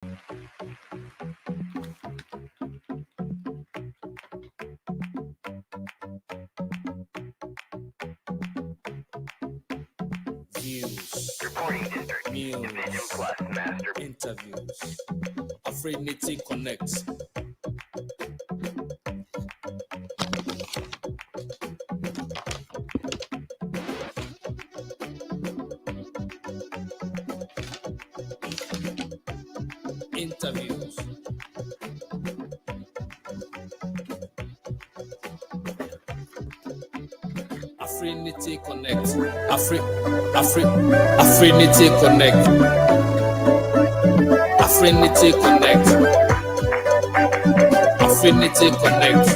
Views, news, interviews. Afrinity Connect. Interviews. Afrinity Connect. Afrinity Connect. Afrinity Connect. Afrinity Connect.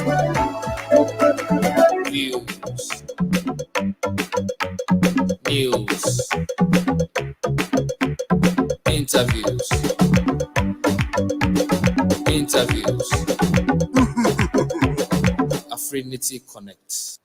Views, news, interviews. Afrinity Connect.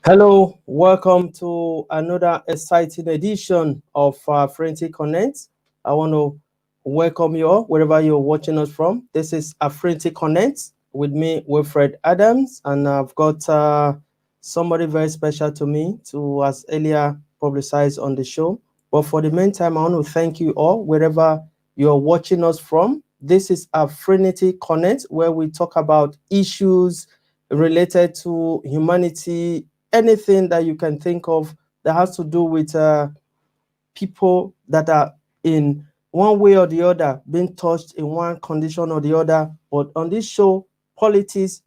Hello, welcome to another exciting edition of Afrinity Connect. I want to welcome you all wherever you're watching us from. This is Afrinity Connect with me, Wilfred Adams, and I've got somebody very special to me to, as earlier publicized on the show. But for the meantime, I want to thank you all wherever you're watching us from. This is Afrinity Connect, where we talk about issues related to humanity, anything that you can think of that has to do with people that are in one way or the other being touched in one condition or the other. But on this show, politics,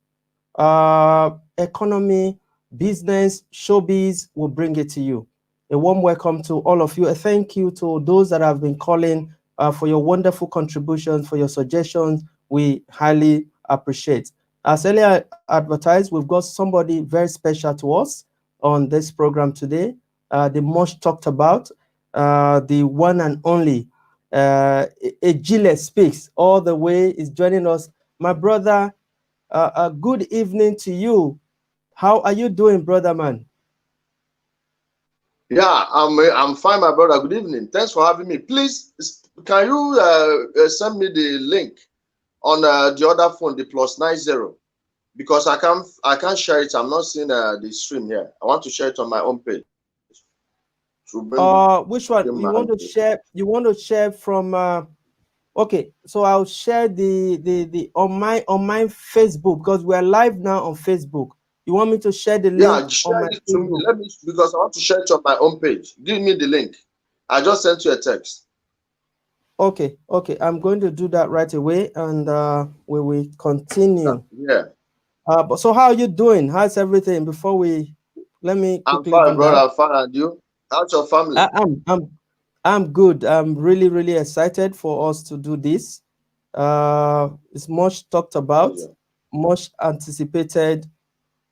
economy, business, showbiz will bring it to you. A warm welcome to all of you. A thank you to those that have been calling for your wonderful contributions, for your suggestions. We highly appreciate. As earlier advertised, we've got somebody very special to us on this program today. The much talked about, the one and only Ijele speaks all the way, is joining us. My brother, a good evening to you. How are you doing, brother man? Yeah, I'm fine, my brother. Good evening. Thanks for having me. Please, can you send me the link on the other phone, the +90, because I can't share it. I'm not seeing the stream here. I want to share it on my own page. Which one you want to share? You want to share from? Okay, so I'll share the on my Facebook, because we are live now on Facebook. You want me to share the link? Yeah, share it to me. Let me, because I want to share it on my own page. Give me the link. I just sent you a text. Okay, I'm going to do that right away, and we will continue. Yeah. But so how are you doing? How's everything? Before we, let me quickly. I'm fine, brother. I'm fine. And you? How's your family? I'm good. I'm really excited for us to do this. It's much talked about, much anticipated.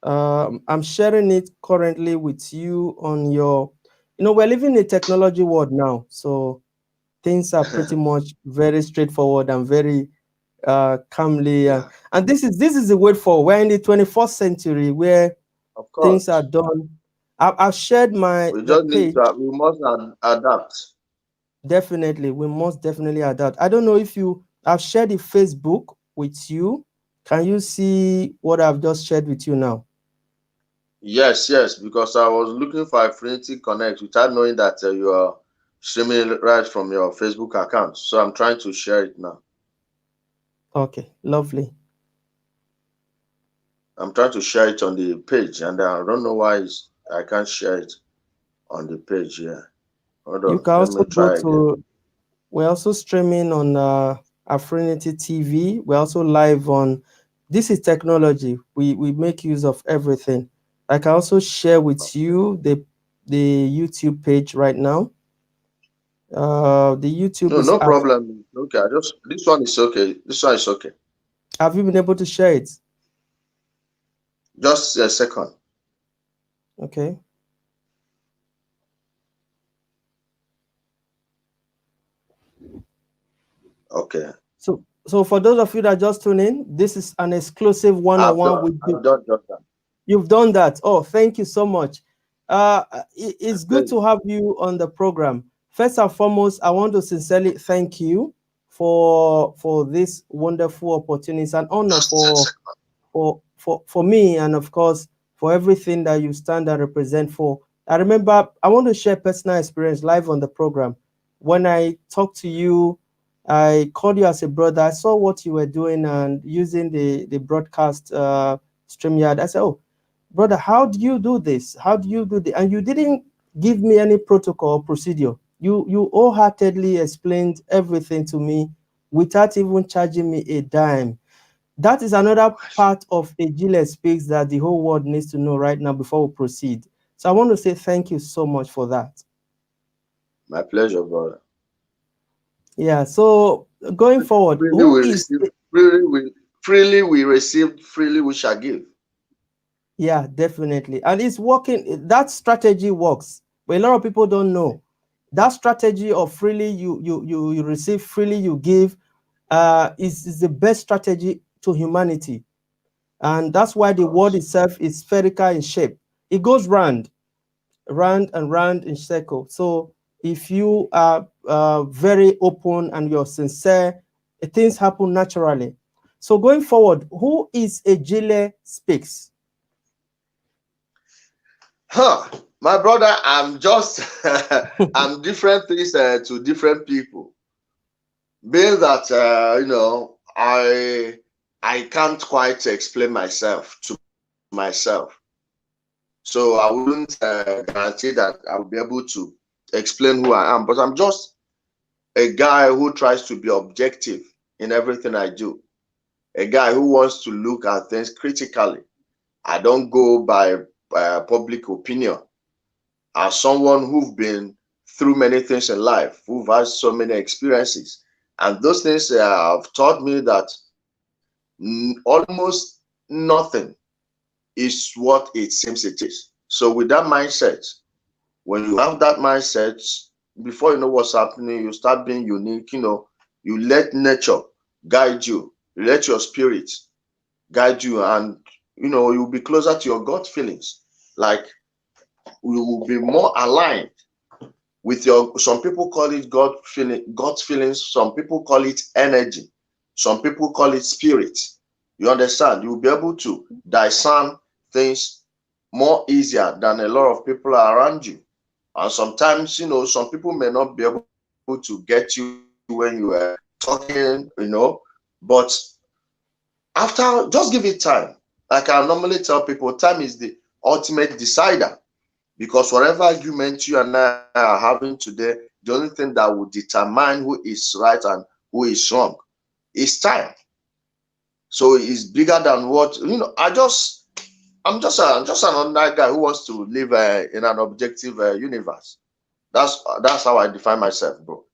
I'm sharing it currently with you on your, we're living in a technology world now, so things are pretty much very straightforward and very calmly. Yeah. And this is the way forward. We're in the 21st century where things are done. I've shared my page. We must adapt. Definitely, we must definitely adapt. I don't know if I've shared the Facebook with you. Can you see what I've just shared with you now? Yes, because I was looking for Afrinity Connect without knowing that you are streaming right from your Facebook account. So I'm trying to share it now. Okay, lovely. I'm trying to share it on the page, and I don't know why I can't share it on the page here. Hold on. You can also go to. We're also streaming on Afrinity TV. We're also live on. This is technology. We make use of everything. I can also share with you the YouTube page right now. The YouTube. No problem. Okay, this one is okay. This one is okay. Have you been able to share it? Just a second. Okay. Okay. So for those of you that just tune in, this is an exclusive one-on-one with you. I've done just that. You've done that. Oh, thank you so much. It's good Pleasure. to have you on the program. First and foremost, I want to sincerely thank you for this wonderful opportunity. It's an honor for me, and of course for everything that you stand and represent for. I remember I want to share personal experience live on the program. When I talked to you, I called you as a brother. I saw what you were doing and using the broadcast StreamYard. I said, "Oh, brother, how do you do this? How do you do this?" And you didn't give me any protocol or procedure. You wholeheartedly explained everything to me without even charging me a dime. That is another part of Ijele Speaks that the whole world needs to know right now before we proceed. So I want to say thank you so much for that. My pleasure, brother. Yeah. So going forward, Freely who we is? receive, freely we received, freely we shall give. Yeah, definitely, and it's working. That strategy works, but a lot of people don't know that strategy of freely you receive, freely you give. Is the best strategy to humanity, and that's why Of the world course. itself is spherical in shape. It goes round, round and round in circle. So if you are very open and you're sincere, things happen naturally. So going forward, who is Ijele Speaks? Huh. My brother, I'm just I'm different things to different people. Being that I can't quite explain myself to myself. So I wouldn't guarantee that I will be able to explain who I am. But I'm just a guy who tries to be objective in everything I do. A guy who wants to look at things critically. I don't go by public opinion. As someone who've been through many things in life, who've had so many experiences, and those things have taught me that almost nothing is what it seems it is. So with that mindset, when you have that mindset, before you know what's happening, you start being unique. You let nature guide you, you let your spirit guide you, and you'll be closer to your gut feelings. Like, you will be more aligned with your, some people call it gut feelings, some people call it energy, some people call it spirit. You understand? You'll be able to discern things more easier than a lot of people around you. And sometimes, some people may not be able to get you when you are talking, but after, just give it time. Like I normally tell people, time is the ultimate decider. Because whatever argument you and I are having today, the only thing that will determine who is right and who is wrong is time. So it's bigger than what I'm just an ordinary guy who wants to live in an objective universe. That's how I define myself, bro.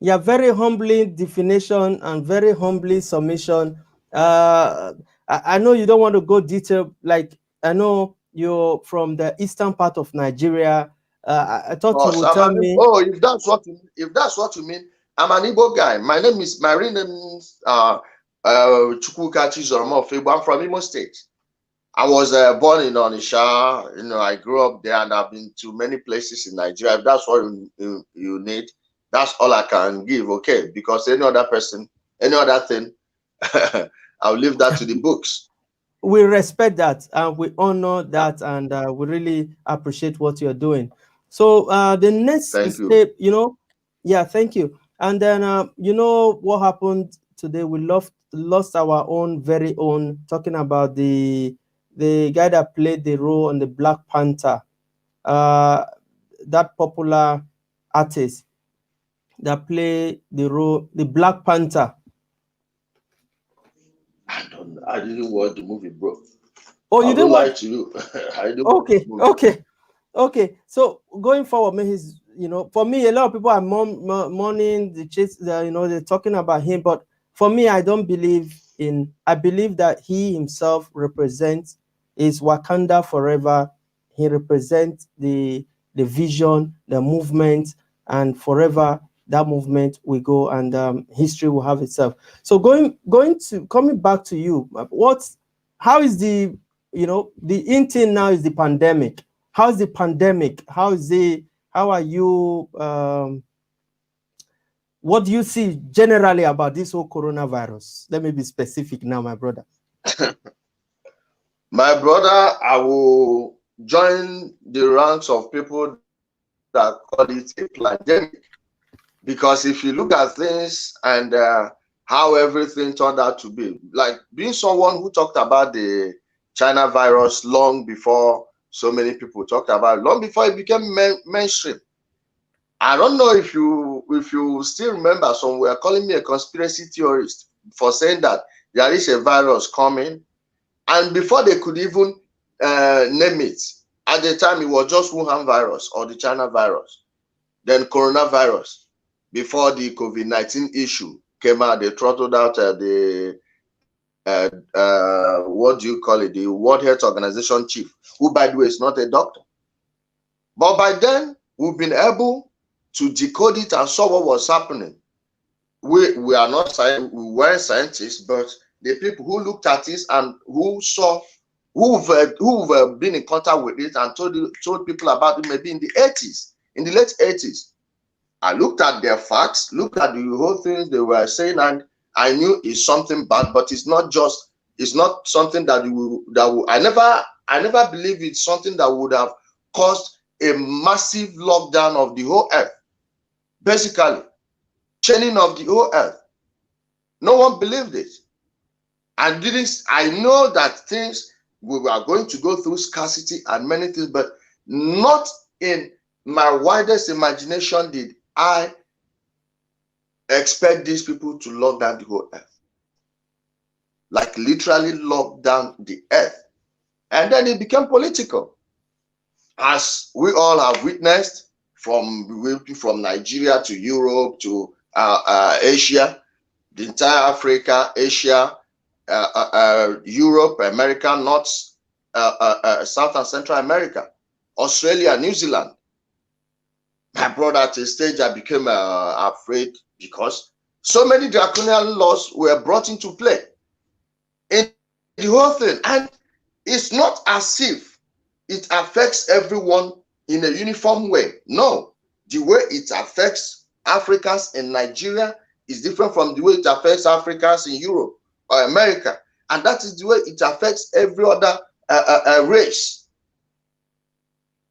Yeah, very humbling definition and very humbling submission. I know you don't want to go detail. Like, I know you're from the eastern part of Nigeria. I thought you Boss, would tell me. oh, if that's what you mean, I'm an Igbo guy. My real name is Chukwuka Chizoroma of Igbo. I'm from Imo State. I was born in Onisha. I grew up there, and I've been to many places in Nigeria. If that's what you need, that's all I can give. Okay, because any other person, any other thing, I'll leave that to the books. We respect that and we honor that, and we really appreciate what you're doing. So the next Thank you. step, yeah, thank you. And then what happened today? We lost our own very own, talking about the guy that played the role on the Black Panther, uh, that popular artist that played the role, the Black Panther. I didn't watch the movie, bro. Oh, you I'll didn't not lie watch? to you. I didn't watch the Okay, movie. okay. Okay, so going forward, man, for me, a lot of people are mourning the chase, they're talking about him, but for me, I believe that he himself represents is Wakanda forever. He represents the vision, the movement, and forever that movement will go, and history will have itself. So coming back to you, how is the the in thing now is the pandemic. How is the pandemic? How are you? What do you see generally about this whole coronavirus? Let me be specific now, my brother. My brother, I will join the ranks of people that call it a pandemic, because if you look at things and how everything turned out to be, like being someone who talked about the China virus long before so many people talked about it, long before it became mainstream. I don't know if you still remember, some were calling me a conspiracy theorist for saying that there is a virus coming, and before they could even name it, at the time it was just Wuhan virus or the China virus, then coronavirus. Before the COVID-19 issue came out, they throttled out what do you call it, the World Health Organization chief, who by the way is not a doctor. But by then we've been able to decode it and saw what was happening. We weren't scientists, but the people who looked at this and who've been in contact with it and told people about it, maybe in the late 80s. I looked at their facts, looked at the whole things they were saying, and I knew it's something bad, but it's not something that I never believed it's something that would have caused a massive lockdown of the whole earth. Basically, chaining of the whole earth. No one believed it. I know that we were going to go through scarcity and many things, but not in my widest imagination did I expect these people to lock down the whole earth. Like literally lock down the earth. And then it became political. As we all have witnessed, from Nigeria to Europe to Asia, the entire Africa, Asia, Europe, America, North, South and Central America, Australia, New Zealand. My brother, at a stage, I became afraid because so many draconian laws were brought into play in the whole thing. And it's not as if it affects everyone in a uniform way. No, the way it affects Africans in Nigeria is different from the way it affects Africans in Europe or America. And that is the way it affects every other race.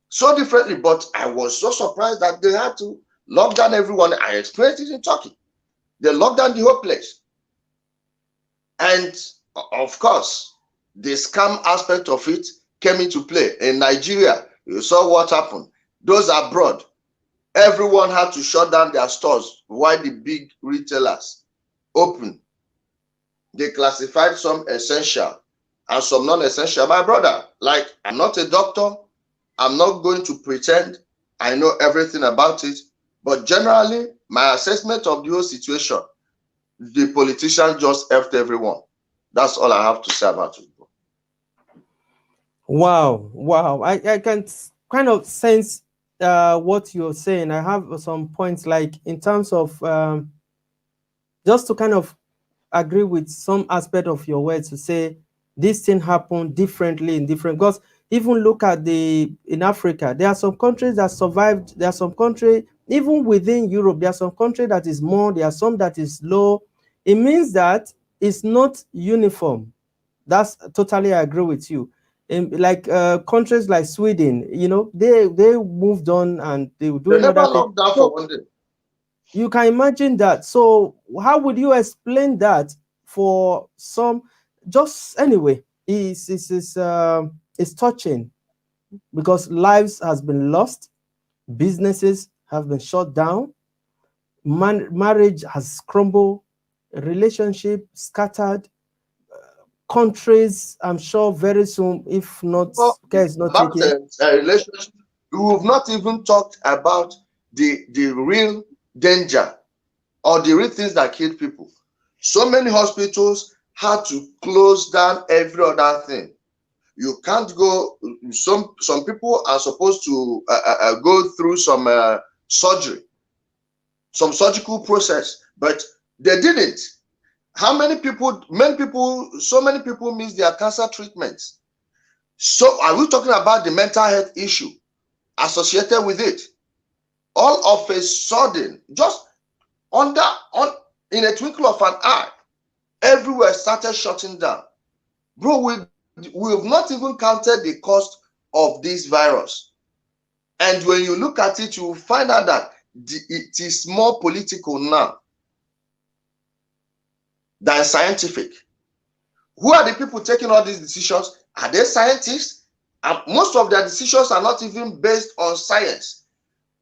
So differently, but I was so surprised that they had to lock down everyone. I experienced it in Turkey. They locked down the whole place. And of course, the scam aspect of it came into play. In Nigeria, you saw what happened. Those abroad, everyone had to shut down their stores while the big retailers opened. They classified some essential and some non-essential. My brother, like, I'm not a doctor. I'm not going to pretend I know everything about it. But generally, my assessment of the whole situation, the politicians just effed everyone. That's all I have to say about it. Wow. I can kind of sense what you're saying. I have some points, like in terms of just to kind of agree with some aspect of your words, to say this thing happened differently in different, because even look at in Africa, there are some countries that survived. There are some countries, even within Europe, there are some countries that is more, there are some that is low. It means that it's not uniform. That's totally, I agree with you. Like countries like Sweden, they moved on and they were doing never other things. locked down for one day. You can imagine that. So how would you explain that for some? Just anyway, it's touching, because lives has been lost, businesses have been shut down, marriage has crumbled, relationship scattered, countries, I'm sure very soon, if not care is not taken. Relationship, we've not even talked about the real danger or the real things that kill people. So many hospitals had to close down every other thing. You can't go. Some people are supposed to go through some surgery. some surgical process, but they didn't. How many people, so many people miss their cancer treatments? So are we talking about the mental health issue associated with it? All of a sudden, just in a twinkle of an eye, everywhere started shutting down. Bro, we've not even counted the cost of this virus. And when you look at it, you will find out that it is more political now than scientific. Who are the people taking all these decisions? Are they scientists? And most of their decisions are not even based on science.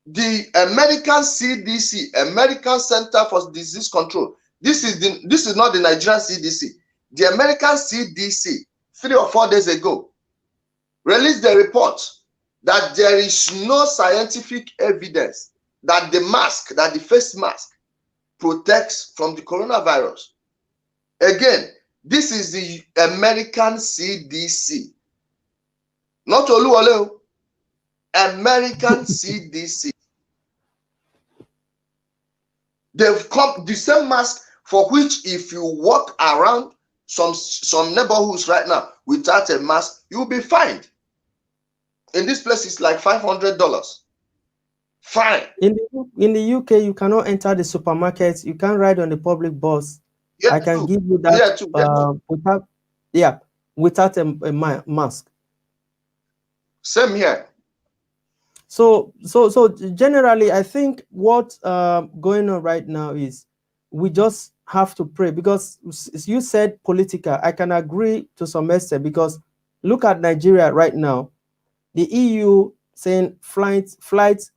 The American CDC, American Center for Disease Control, this is not the Nigerian CDC. The American CDC, 3 or 4 days ago, released the report that there is no scientific evidence that the face mask protects from the coronavirus. Again, this is the American CDC, not Oluwole, American CDC. They've come the same mask for which if you walk around some neighborhoods right now without a mask, you'll be fined. In this place, it's like $500. Fine. In the UK, you cannot enter the supermarkets. You can't ride on the public bus. I can give you that without a mask. Same here. So generally, I think what's going on right now is we just have to pray, because you said political. I can agree to some extent, because look at Nigeria right now. The EU saying flights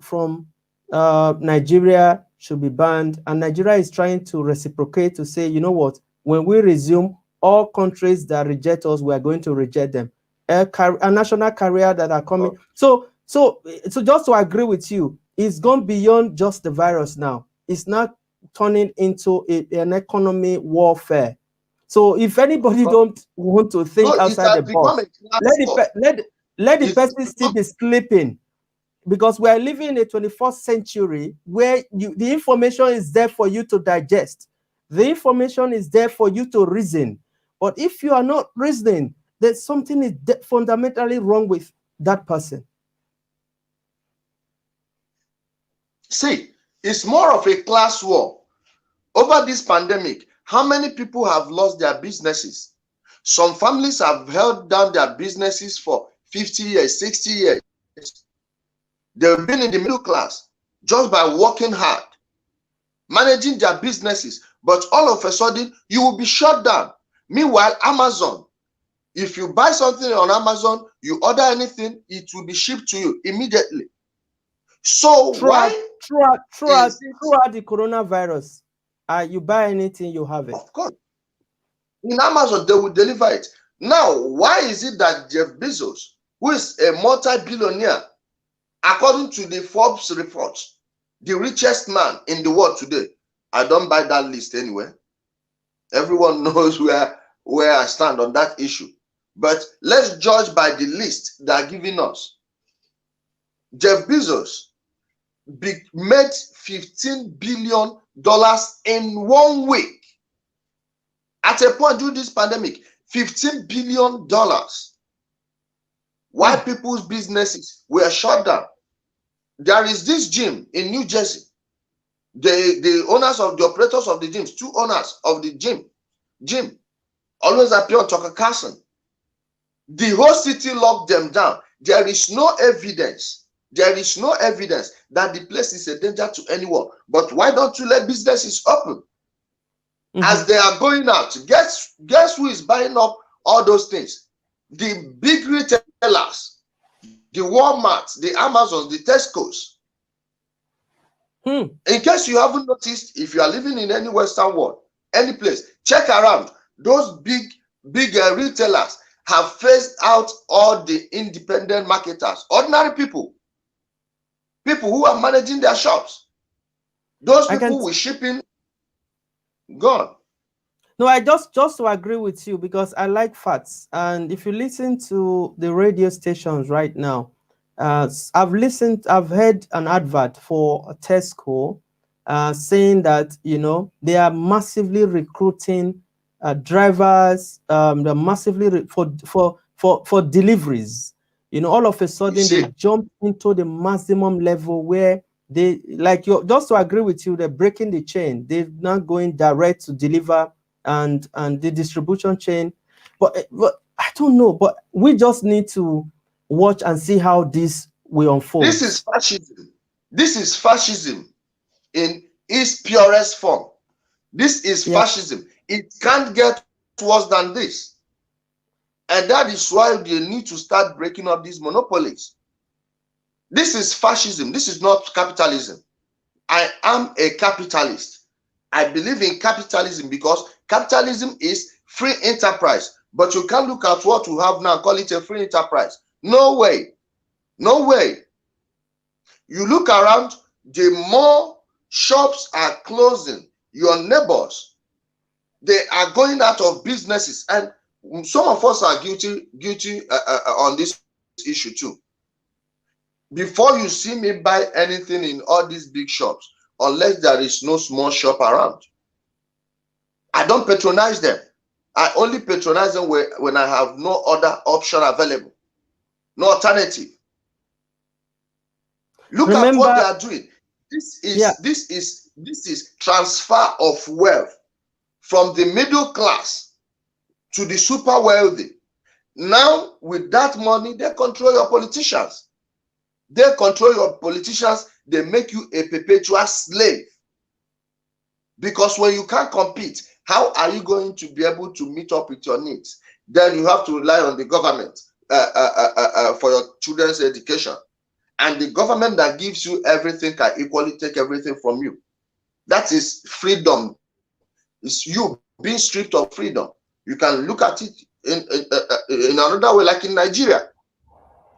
from Nigeria should be banned, and Nigeria is trying to reciprocate to say, you know what, when we resume, all countries that reject us, we are going to reject them. A national carrier that are coming. So just to agree with you, it's gone beyond just the virus now. It's not turning into an economy warfare. So if anybody don't want to think outside the box, let the person still be sleeping, because we are living in a 21st century where the information is there for you to digest. The information is there for you to reason. But if you are not reasoning, there's something is fundamentally wrong with that person. See, it's more of a class war. Over this pandemic, how many people have lost their businesses? Some families have held down their businesses for 50 years, 60 years. They've been in the middle class just by working hard, managing their businesses. But all of a sudden, you will be shut down. Meanwhile, Amazon, if you buy something on Amazon, you order anything, it will be shipped to you immediately. So throughout the coronavirus, you buy anything, you have it. Of course. In Amazon, they will deliver it. Now, why is it that Jeff Bezos, who is a multi-billionaire, according to the Forbes report, the richest man in the world today? I don't buy that list anyway. Everyone knows where I stand on that issue. But let's judge by the list they are giving us. Jeff Bezos made $15 billion in 1 week. At a point during this pandemic, $15 billion. Why people's businesses were shut down? There is this gym in New Jersey. The operators of the gyms, 2 owners of the gym, always appear on Tucker Carlson. The whole city locked them down. There is no evidence. There is no evidence that the place is a danger to anyone. But why don't you let businesses open? As they are going out, guess who is buying up all those things? The big retailers, the Walmarts, the Amazons, the Tescos. In case you haven't noticed, if you are living in any Western world, any place, check around. Those big retailers have phased out all the independent marketers, ordinary people who are managing their shops. Those people with shipping gone. No, I just to agree with you, because I like facts. And if you listen to the radio stations right now, I've heard an advert for a Tesco, saying that, they are massively recruiting drivers. They're massively for deliveries. All of a You sudden they see, jump into the maximum level where they, like, just to agree with you, they're breaking the chain. They're not going direct to deliver and the distribution chain. But I don't know. But we just need to watch and see how this will unfold. this is fascism. This is fascism in its purest form. This is Yeah. fascism. It can't get worse than this. And that is why they need to start breaking up these monopolies. This is fascism. This is not capitalism. I am a capitalist. I believe in capitalism because capitalism is free enterprise. But you can't look at what we have now, call it a free enterprise. No way. No way. You look around, the more shops are closing, your neighbors, they are going out of businesses. And some of us are guilty on this issue too. Before you see me buy anything in all these big shops, unless there is no small shop around, I don't patronize them. I only patronize them when I have no other option available, no alternative. Look at what they are doing. This is transfer of wealth from the middle class to the super wealthy. Now, with that money, they control your politicians. They control your politicians. They make you a perpetual slave. Because when you can't compete, how are you going to be able to meet up with your needs? Then you have to rely on the government for your children's education. And the government that gives you everything can equally take everything from you. That is freedom. It's you being stripped of freedom. You can look at it in another way, like in Nigeria.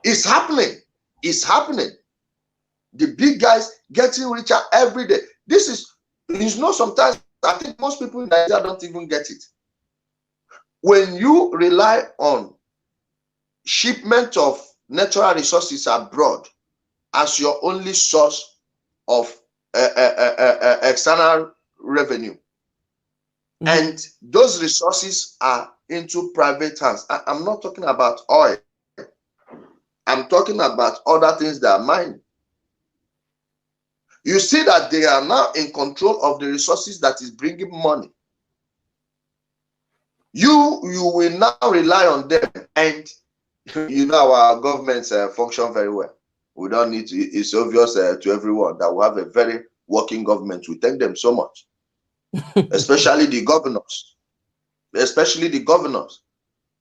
It's happening. It's happening. The big guys getting richer every day. This is, sometimes I think most people in Nigeria don't even get it. When you rely on shipment of natural resources abroad as your only source of external revenue, and those resources are into private hands. I'm not talking about oil. I'm talking about other things that are mine. You see that they are now in control of the resources that is bringing money. You will now rely on them, and our governments function very well. We don't need to. It's obvious to everyone that we have a very working government. We thank them so much, especially the governors,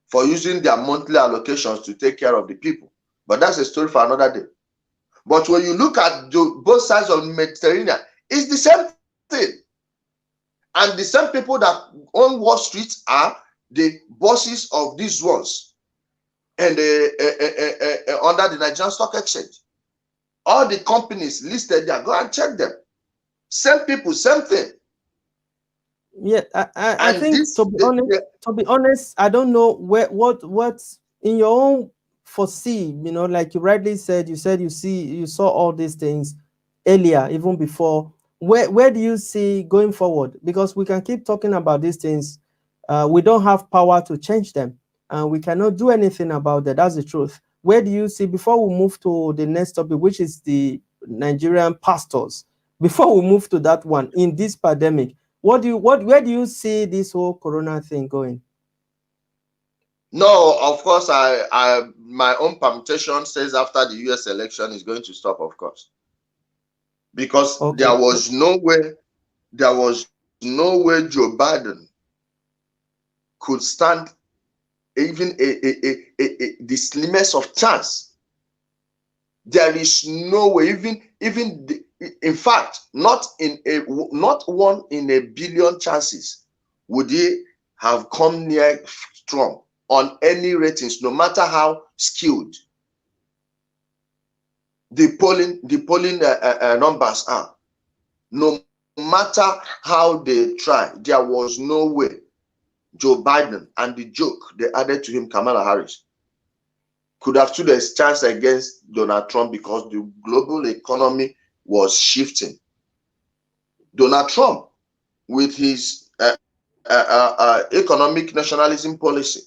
for using their monthly allocations to take care of the people. But that's a story for another day. But when you look at both sides of the Mediterranean, it's the same thing. And the same people that own Wall Street are the bosses of these ones and under the Nigerian Stock Exchange. All the companies listed there, go and check them. Same people, same thing. Yeah, I think to be honest, I don't know what in your own foresee, like you rightly said, you saw all these things earlier, even before. Where do you see going forward? Because we can keep talking about these things. We don't have power to change them, and we cannot do anything about that. That's the truth. Where do you see, before we move to the next topic, which is the Nigerian pastors, before we move to that one, in this pandemic, where do you see this whole corona thing going? No, of course, my own permutation says after the US election is going to stop, of course. Because there was no way Joe Biden could stand even the slimmest of chance. There is no way, in fact, not one in a billion chances would he have come near Trump on any ratings, no matter how skilled the polling numbers are. No matter how they try, there was no way Joe Biden, and the joke they added to him, Kamala Harris, could have stood a chance against Donald Trump, because the global economy was shifting. Donald Trump, with his economic nationalism policy,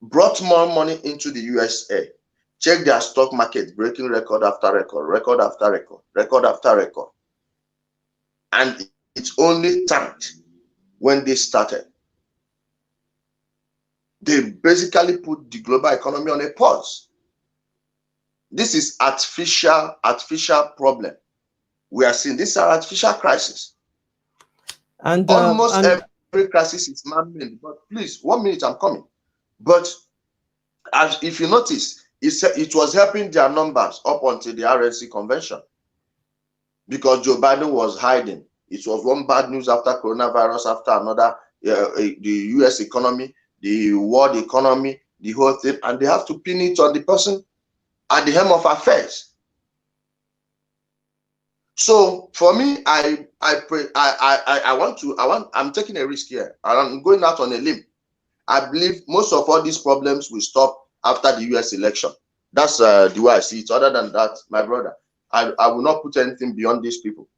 brought more money into the USA. Check their stock market, breaking record after record, record after record, record after record. And it only tanked when they started. They basically put the global economy on a pause. This is artificial problem. We are seeing this is an artificial crisis. And almost every crisis is man-made. But please, 1 minute, I'm coming. But as if you notice, it was helping their numbers up until the RNC convention, because Joe Biden was hiding. It was one bad news after coronavirus, after another, the US economy, the world economy, the whole thing, and they have to pin it on the person at the helm of affairs. So for me, I'm taking a risk here. I'm going out on a limb. I believe most of all these problems will stop after the US election. That's the way I see it. Other than that, my brother, I will not put anything beyond these people.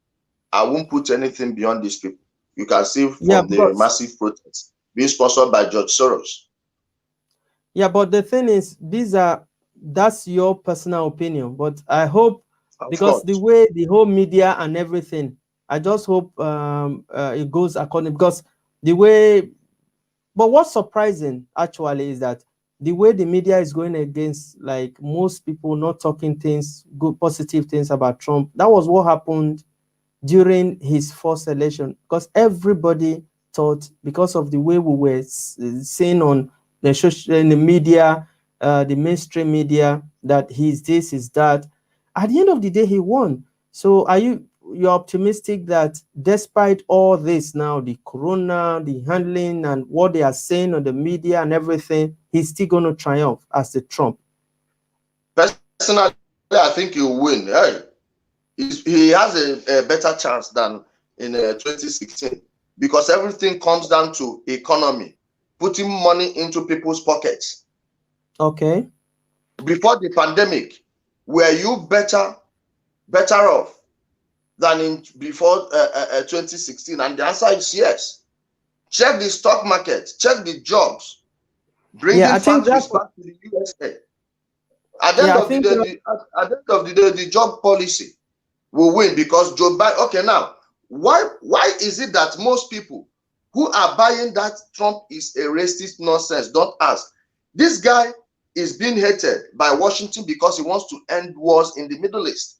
I won't put anything beyond these people. You can see from the massive protests being sponsored by George Soros. Yeah, but the thing is, that's your personal opinion. But I hope, because the way the whole media and everything, I just hope it goes according, because the way. But what's surprising actually is that the way the media is going against, like, most people not talking things, good, positive things about Trump. That was what happened during his first election, because everybody thought, because of the way we were saying on the social, in the media, the mainstream media, that he's this, is that. At the end of the day, he won. So you're optimistic that despite all this now, the corona, the handling, and what they are saying on the media and everything, he's still going to triumph as the Trump? Personally, I think he'll win. He has a better chance than in 2016, because everything comes down to economy, putting money into people's pockets. Okay. Before the pandemic, were you better off than before 2016? And the answer is yes. Check the stock market, check the jobs, bringing factories back to the USA. At the end of the day, the job policy will win, because Joe Biden. Okay, now why is it that most people who are buying that Trump is a racist nonsense don't ask? This guy is being hated by Washington because he wants to end wars in the Middle East.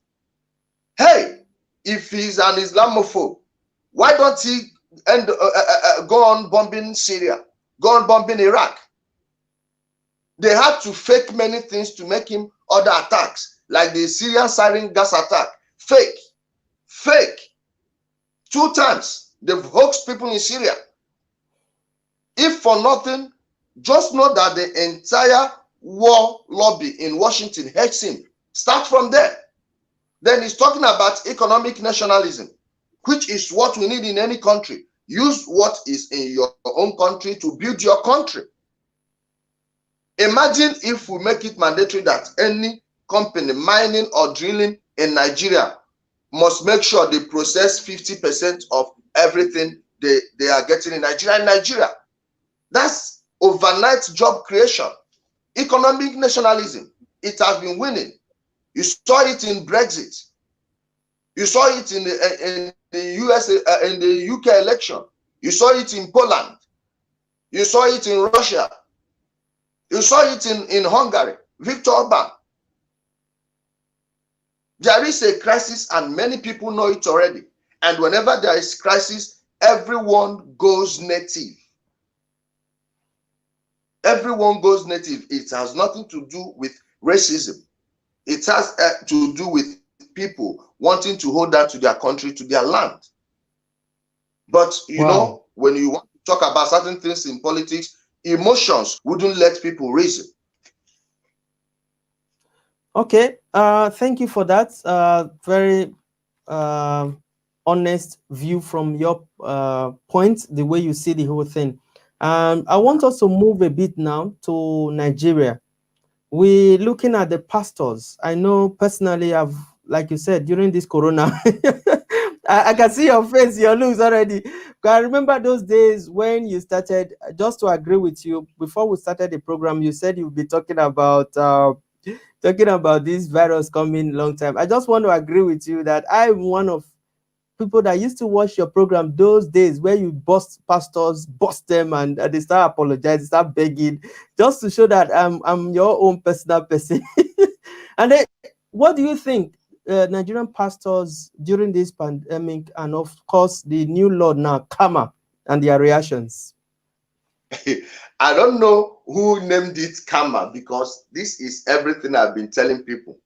Hey, if he's an Islamophobe, why don't he go on bombing Syria, go on bombing Iraq? They had to fake many things to make him other attacks, like the Syrian sarin gas attack. Fake. 2 times they've hoaxed people in Syria. If for nothing, just know that the entire war lobby in Washington hates him. Start from there. Then he's talking about economic nationalism, which is what we need in any country. Use what is in your own country to build your country. Imagine if we make it mandatory that any company mining or drilling in Nigeria must make sure they process 50% of everything they are getting in Nigeria. That's overnight job creation. Economic nationalism, it has been winning. You saw it in Brexit. You saw it in the US, in the UK election. You saw it in Poland. You saw it in Russia. You saw it in Hungary. Viktor Orban. There is a crisis, and many people know it already. And whenever there is crisis, everyone goes native. Everyone goes native. It has nothing to do with racism. It has to do with people wanting to hold on to their country, to their land. But you know, when you want to talk about certain things in politics, emotions wouldn't let people reason. Okay, thank you for that. Very honest view from your point, the way you see the whole thing. I want us to move a bit now to Nigeria. We're looking at the pastors. I know personally, like you said, during this corona, I can see your face, your looks already. I remember those days when you started. Just to agree with you, before we started the program, you said you'll be talking about this virus coming long time. I just want to agree with you that I'm one of people that used to watch your program those days where you bust pastors, bust them, and they start apologizing, start begging, just to show that I'm your own personal person. And then, what do you think Nigerian pastors during this pandemic, and of course the new law now, karma, and their reactions? I don't know who named it karma, because this is everything I've been telling people.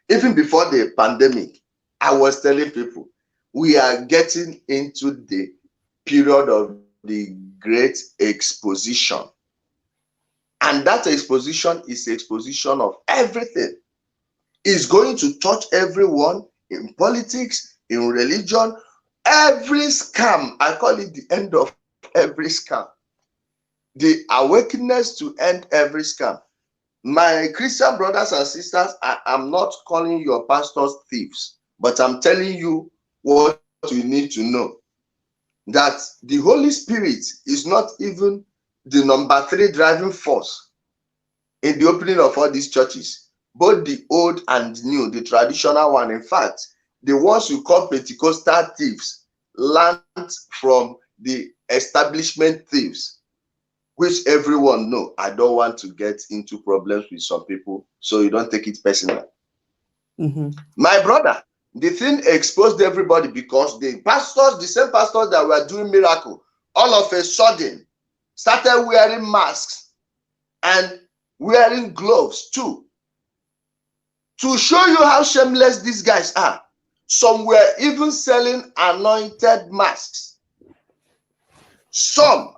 Even before the pandemic, I was telling people we are getting into the period of the great exposition. And that exposition is exposition of everything. It's going to touch everyone in politics, in religion, every scam. I call it the end of every scam. The awakeness to end every scam. My Christian brothers and sisters, I'm not calling your pastors thieves, but I'm telling you what you need to know. That the Holy Spirit is not even the number 3 driving force in the opening of all these churches, both the old and new, the traditional one. In fact, the ones you call Pentecostal thieves learned from the establishment thieves, which everyone know. I don't want to get into problems with some people, so you don't take it personal. My brother, the thing exposed everybody, because the pastors, the same pastors that were doing miracle, all of a sudden started wearing masks and wearing gloves too, to show you how shameless these guys are. Some were even selling anointed masks. Some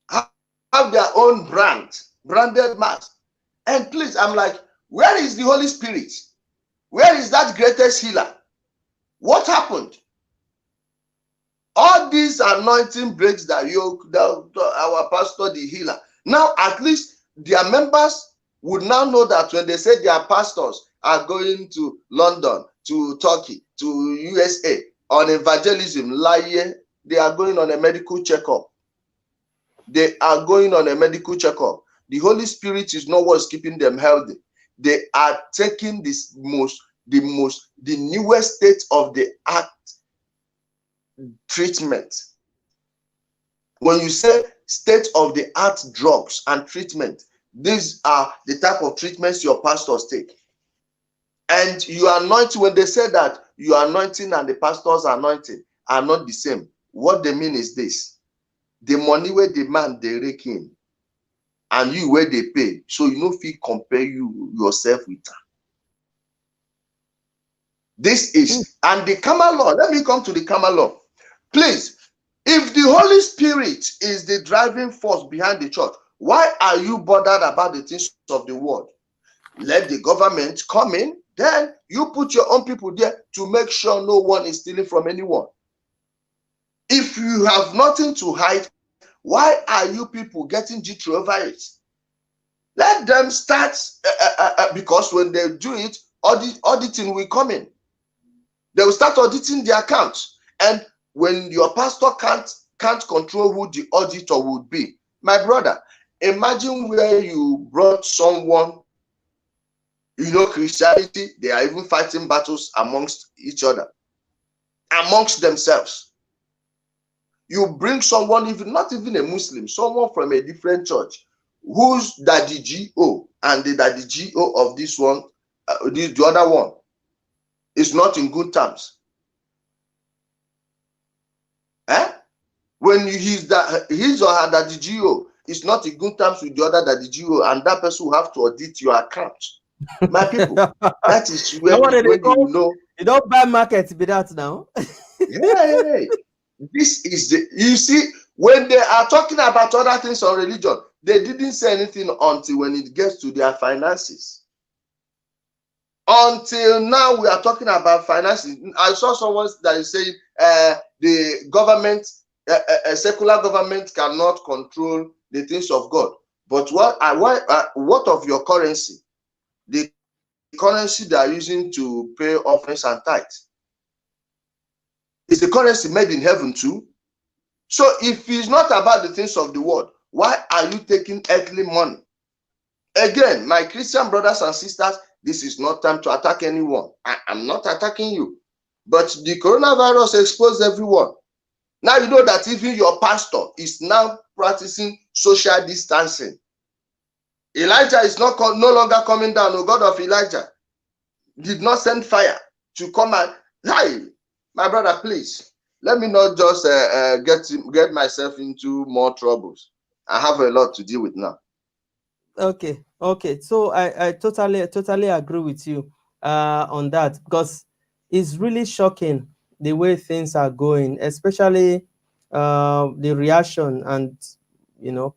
have their own branded masks. And please, I'm like, where is the Holy Spirit? Where is that greatest healer? What happened? All these anointing breaks that our pastor, the healer. Now, at least their members would now know that when they say their pastors are going to London, to Turkey, to USA on evangelism, they are going on a medical checkup. They are going on a medical checkup. The Holy Spirit is not what's keeping them healthy. They are taking the newest state of the art treatment. When you say state of the art drugs and treatment, these are the type of treatments your pastors take. And you anoint, when they say that your anointing and the pastor's anointing are not the same, what they mean is this: the money where the man they rake in and you where they pay, so you know if you compare yourself with her. This is, and the karma law. Let me come to the karma law. Please, if the Holy Spirit is the driving force behind the church, why are you bothered about the things of the world? Let the government come in, then you put your own people there to make sure no one is stealing from anyone. If you have nothing to hide, why are you people getting jittery over it? Let them start, because when they do it, auditing will come in. They will start auditing the accounts. And when your pastor can't control who the auditor would be, my brother, imagine where you brought someone, Christianity, they are even fighting battles amongst each other, amongst themselves. You bring someone, even not even a Muslim, someone from a different church, who's daddy GO, and the daddy GO of this one, the other one, is not in good terms. When his or her daddy GO is not in good terms with the other daddy GO, and that person will have to audit your account. My people, that is where you know. You don't buy market be that now. Yeah. This is you see, when they are talking about other things on religion, they didn't say anything until when it gets to their finances. Until now, we are talking about finances. I saw someone that is saying the government, a secular government, cannot control the things of God. But what of your currency? The currency they are using to pay offerings and tithes. It's a currency made in heaven too. So if it's not about the things of the world, why are you taking earthly money? Again, my Christian brothers and sisters, this is not time to attack anyone. I am not attacking you. But the coronavirus exposed everyone. Now you know that even your pastor is now practicing social distancing. Elijah is no longer coming down. The God of Elijah did not send fire to come and, hi, my brother, please, let me not just get myself into more troubles. I have a lot to deal with now. Okay. So I totally agree with you on that, because it's really shocking the way things are going, especially the reaction and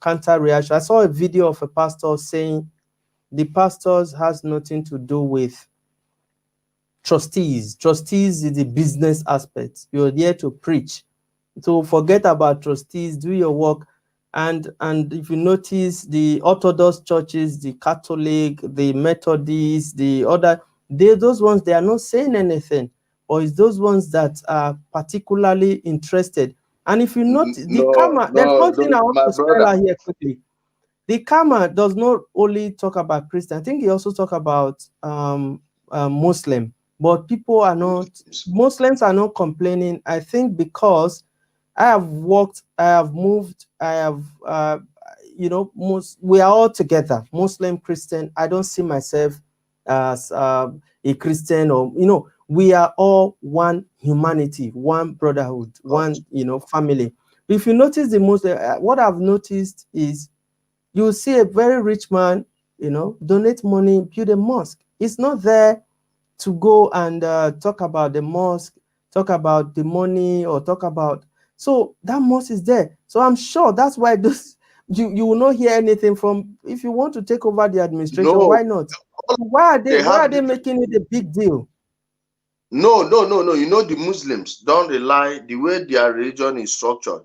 counter reaction. I saw a video of a pastor saying the pastors has nothing to do with trustees. Trustees is the business aspect. You're there to preach. So forget about trustees, do your work. And if you notice, the Orthodox churches, the Catholic, the Methodist, the other, those ones, they are not saying anything. Or it's those ones that are particularly interested. And if you notice, the karma, there's one thing I want to spell out here quickly. The karma does not only talk about Christian. I think he also talk about Muslim. But people are not, Muslims are not complaining. I think because I have worked, I have moved, I have, we are all together, Muslim, Christian. I don't see myself as a Christian, or, we are all one humanity, one brotherhood, one, family. If you notice the Muslim, what I've noticed is you see a very rich man, donate money, build a mosque. It's not there to go and talk about the mosque, talk about the money, or talk about. So that mosque is there. So I'm sure that's why this you will not hear anything from. If you want to take over the administration, why not? Why are they making it a big deal? No. The Muslims don't rely, the way their religion is structured,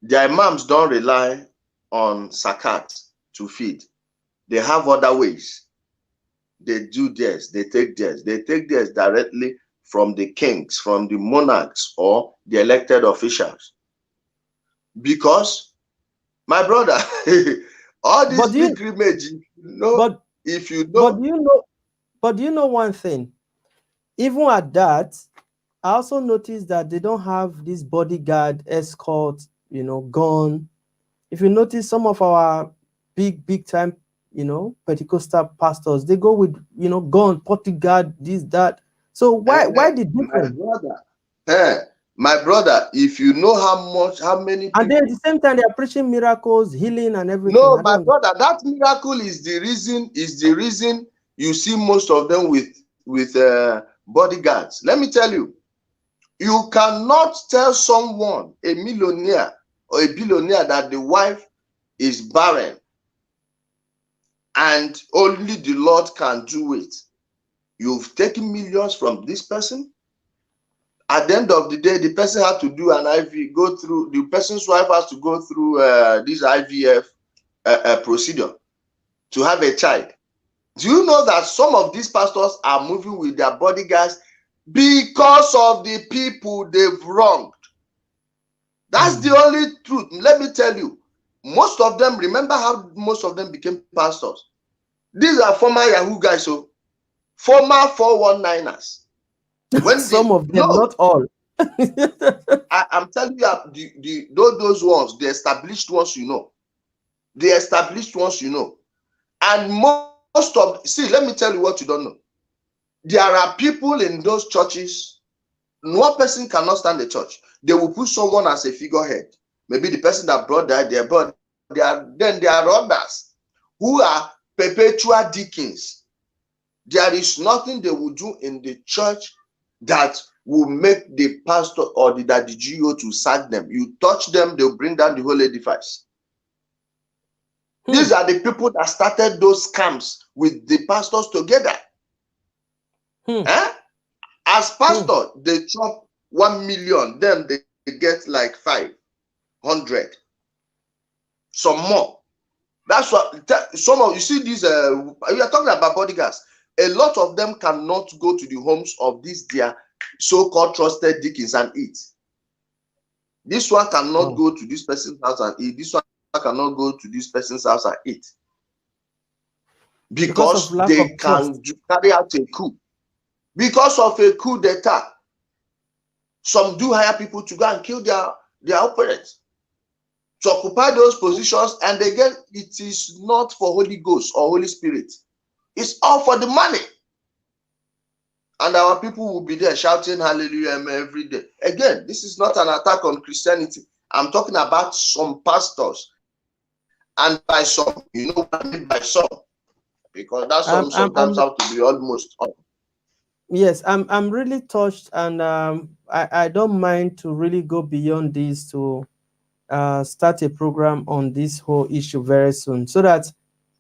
their imams don't rely on zakat to feed. They have other ways. They do theirs, they take theirs directly from the kings, from the monarchs, or the elected officials. Because, my brother, all these pilgrimage, if you know. But do you know one thing? Even at that, I also noticed that they don't have this bodyguard, escort, gun. If you notice, some of our big time, Pentecostal pastors, they go with, gun, bodyguard, this, that. So why the difference? My brother, if you know how many people, and then at the same time they are preaching miracles, healing, and everything. No, my brother, that miracle is the reason you see most of them with bodyguards. Let me tell you, you cannot tell someone, a millionaire or a billionaire, that the wife is barren and only the Lord can do it. You've taken millions from this person. At the end of the day, the person had to do an IV, the person's wife has to go through this IVF procedure to have a child. Do you know that some of these pastors are moving with their bodyguards because of the people they've wronged? That's the only truth. Let me tell you, most of them, remember how most of them became pastors? These are former Yahoo guys, so former 419ers. When some of them, not all. I'm telling you, those ones, the established ones, the established ones, and most of, see, let me tell you what you don't know. There are people in those churches, one person cannot stand the church. They will put someone as a figurehead. Maybe the person that brought that there, but there are others who are perpetual deacons. There is nothing they will do in the church that will make the pastor or the GO to sack them. You touch them, they'll bring down the whole edifice. These are the people that started those scams with the pastors together. As pastor, they chop 1 million, then they get like 500, some more. That's what some of you see. These we are talking about bodyguards. A lot of them cannot go to the homes of these their so-called trusted deacons and eat. This one cannot go to this person's house and eat. This one cannot go to this person's house and eat. Because they can carry out a coup. Because of a coup d'etat. Some do hire people to go and kill their opponents, to occupy those positions. And again, it is not for Holy Ghost or Holy Spirit. It's all for the money. And our people will be there shouting hallelujah every day. Again, this is not an attack on Christianity. I'm talking about some pastors. And by some, you know what I mean by some? Because that some sometimes have to be almost all. Yes, I'm really touched, and I don't mind to really go beyond this to start a program on this whole issue very soon, so that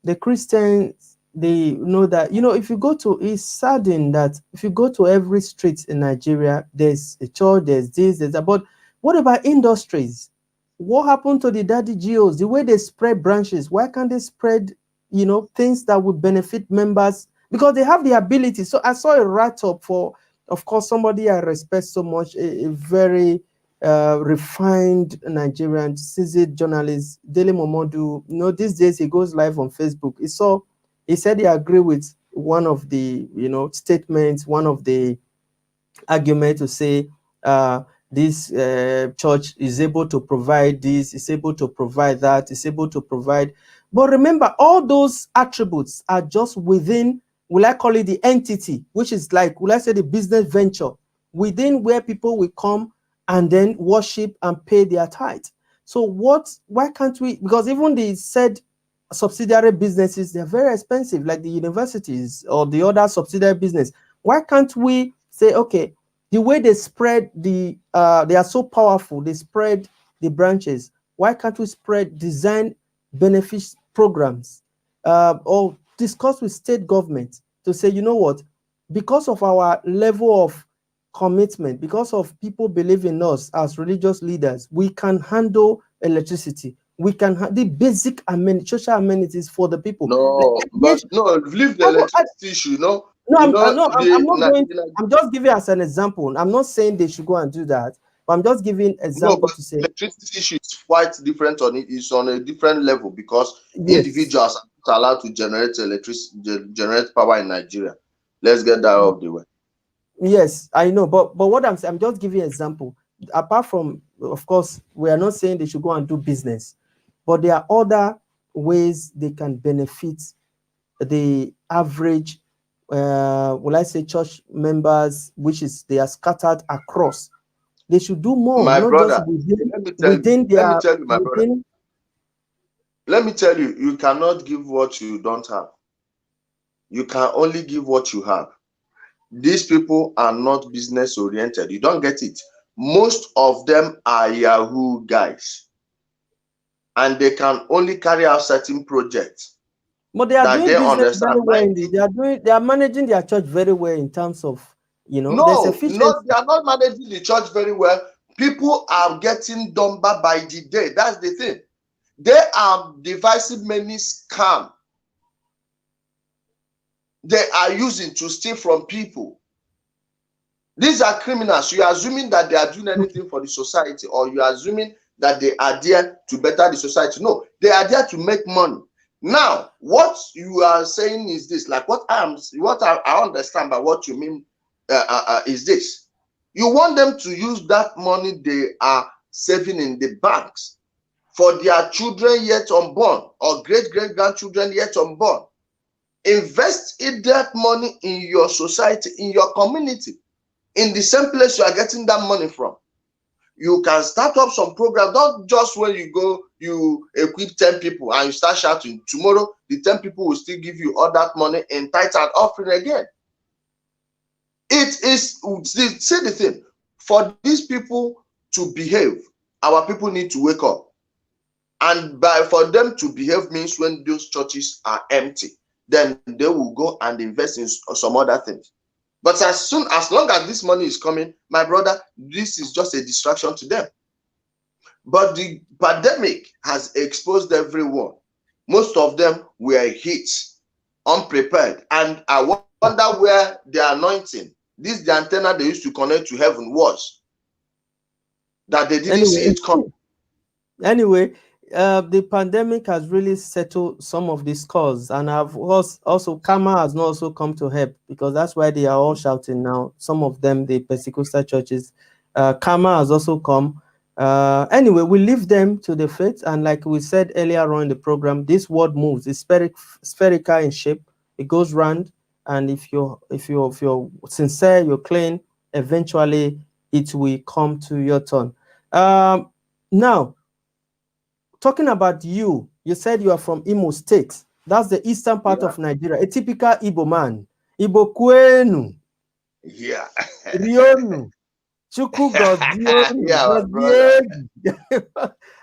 the Christians, they know that, you know, if you go to, it's saddening that if you go to every street in Nigeria, there's a church, there's this, there's that. But what about industries? What happened to the daddy geos? The way they spread branches, why can't they spread, you know, things that would benefit members? Because they have the ability. So I saw a write-up for, of course, somebody I respect so much, a very refined Nigerian seasoned journalist, Dele Momodu. You know, these days he goes live on Facebook. He said he agreed with one of the, you know, statements, one of the arguments to say this church is able to provide this, is able to provide that, is able to provide. But remember, all those attributes are just within, will I call it the entity, which is like, will I say the business venture, within where people will come and then worship and pay their tithe. So why can't we, because even the said subsidiary businesses, they're very expensive, like the universities or the other subsidiary business. Why can't we say, okay, the way they spread they are so powerful, they spread the branches. Why can't we spread design benefits programs or discuss with state government to say, you know what, because of our level of commitment, because of people believe in us as religious leaders, we can handle electricity. We can the basic social amenities for the people. No, but no, leave the electricity issue. No, I'm not going. I'm just giving as an example. I'm not saying they should go and do that, but I'm just giving example to say electricity issue is quite different on it. It's on a different level because individuals are allowed to generate generate power in Nigeria. Let's get that out of the way. Yes, I know, but what I'm saying, I'm just giving an example. Apart from, of course, we are not saying they should go and do business, but there are other ways they can benefit the average, will I say, church members, which is they are scattered across. They should do more, my not brother, just within their. Let me tell you, you cannot give what you don't have. You can only give what you have. These people are not business oriented. You don't get it. Most of them are Yahoo guys, and they can only carry out certain projects. But they are doing business very well. They are managing their church very well in terms of, you know. No, they are not managing the church very well. People are getting dumber by the day. That's the thing. They are devising many scams they are using to steal from people. These are criminals. You are assuming that they are doing anything for the society, or you are assuming that they are there to better the society. No, they are there to make money. Now, what you are saying is this, like what I understand by what you mean is this. You want them to use that money they are saving in the banks for their children yet unborn or great-great-grandchildren yet unborn. Invest that money in your society, in your community, in the same place you are getting that money from. You can start up some program. Not just when you go, you equip 10 people and you start shouting. Tomorrow, the 10 people will still give you all that money in tithe and offering again. It is, say the thing, for these people to behave, our people need to wake up. And for them to behave means when those churches are empty, then they will go and invest in some other things. But as long as this money is coming, my brother, this is just a distraction to them. But the pandemic has exposed everyone. Most of them were hit, unprepared. And I wonder where the anointing, this the antenna they used to connect to heaven was. That they didn't see Anyway, it coming. anyway, the pandemic has really settled some of the scores, and have also karma has not also come to help, because that's why they are all shouting now. Some of them, the Pentecostal churches, karma has also come. Anyway, we leave them to the faith, and like we said earlier on in the program, this world moves. It's spherical in shape. It goes round, and if you're sincere, you're clean, eventually it will come to your turn. Now, talking about you, you said you are from Imo State. That's the eastern part of Nigeria. A typical Igbo man. Igbo kwenu. Yeah. Rionu. Chuku Yeah, my brother.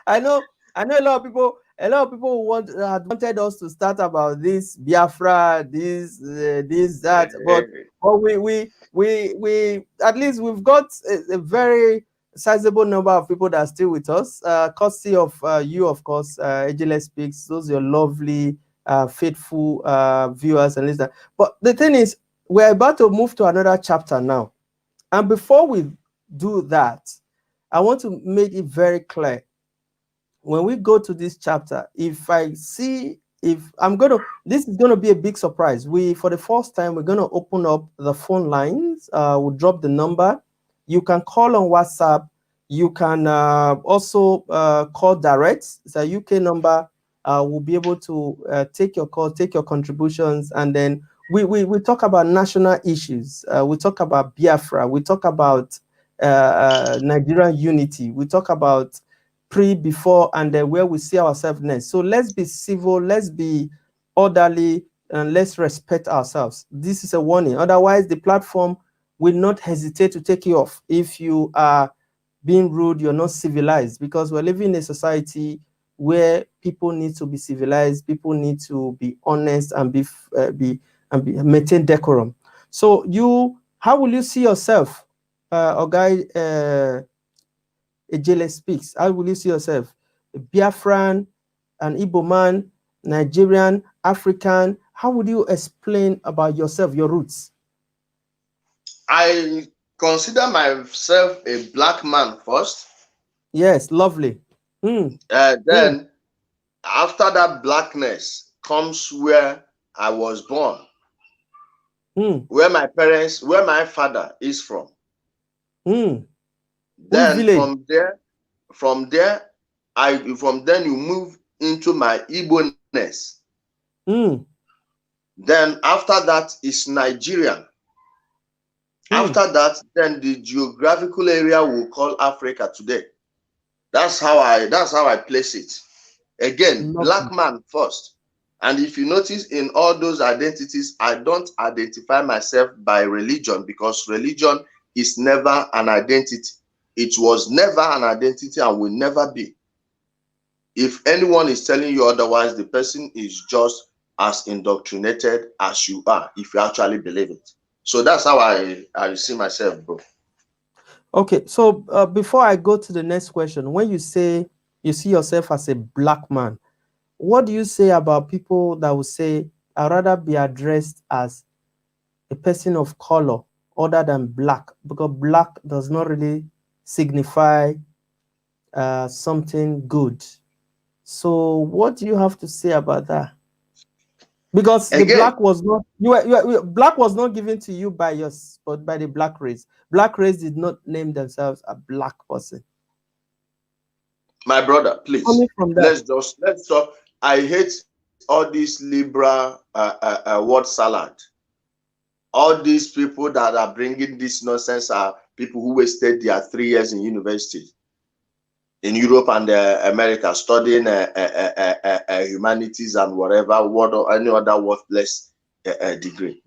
I know a lot of people had wanted us to start about this Biafra, this that, but we at least we've got a very sizable number of people that are still with us, courtesy of you, of course. Ijele Speaks, those are your lovely faithful viewers and listeners. But the thing is, we're about to move to another chapter now, and before we do that, I want to make it very clear. When we go to this chapter, this is gonna be a big surprise. For the first time, we're gonna open up the phone lines. We'll drop the number. You can call on WhatsApp. You can also call direct. It's a UK number. We'll be able to take your call, take your contributions, and then we talk about national issues. We talk about Biafra. We talk about Nigerian unity. We talk about before, and then where we see ourselves next. So let's be civil, let's be orderly, and let's respect ourselves. This is a warning. Otherwise, the platform will not hesitate to take you off if you are being rude, you're not civilized, because we're living in a society where people need to be civilized, people need to be honest and maintain decorum. So how will you see yourself, Ijele Speaks? How will you see yourself? A Biafran, an Igbo man, Nigerian, African? How would you explain about yourself, your roots? I consider myself a black man first. Yes, lovely. Then, after that blackness comes where I was born, where my father is from. Then from there, you move into my Igbo-ness. Then after that is Nigerian. After that, then the geographical area we'll call Africa today. That's how I place it. Again, black man first. And if you notice, in all those identities, I don't identify myself by religion, because religion is never an identity. It was never an identity and will never be. If anyone is telling you otherwise, the person is just as indoctrinated as you are, if you actually believe it. So that's how I see myself, bro. Okay, so before I go to the next question, when you say you see yourself as a black man, what do you say about people that will say, I'd rather be addressed as a person of color other than black, because black does not really signify something good? So what do you have to say about that? Because the black was not black was not given to you by but by the black race. Black race did not name themselves a black person. My brother, please, let's stop. I hate all this liberal word salad. All these people that are bringing this nonsense are people who wasted their 3 years in university in Europe and America studying humanities and whatever word or any other worthless degree.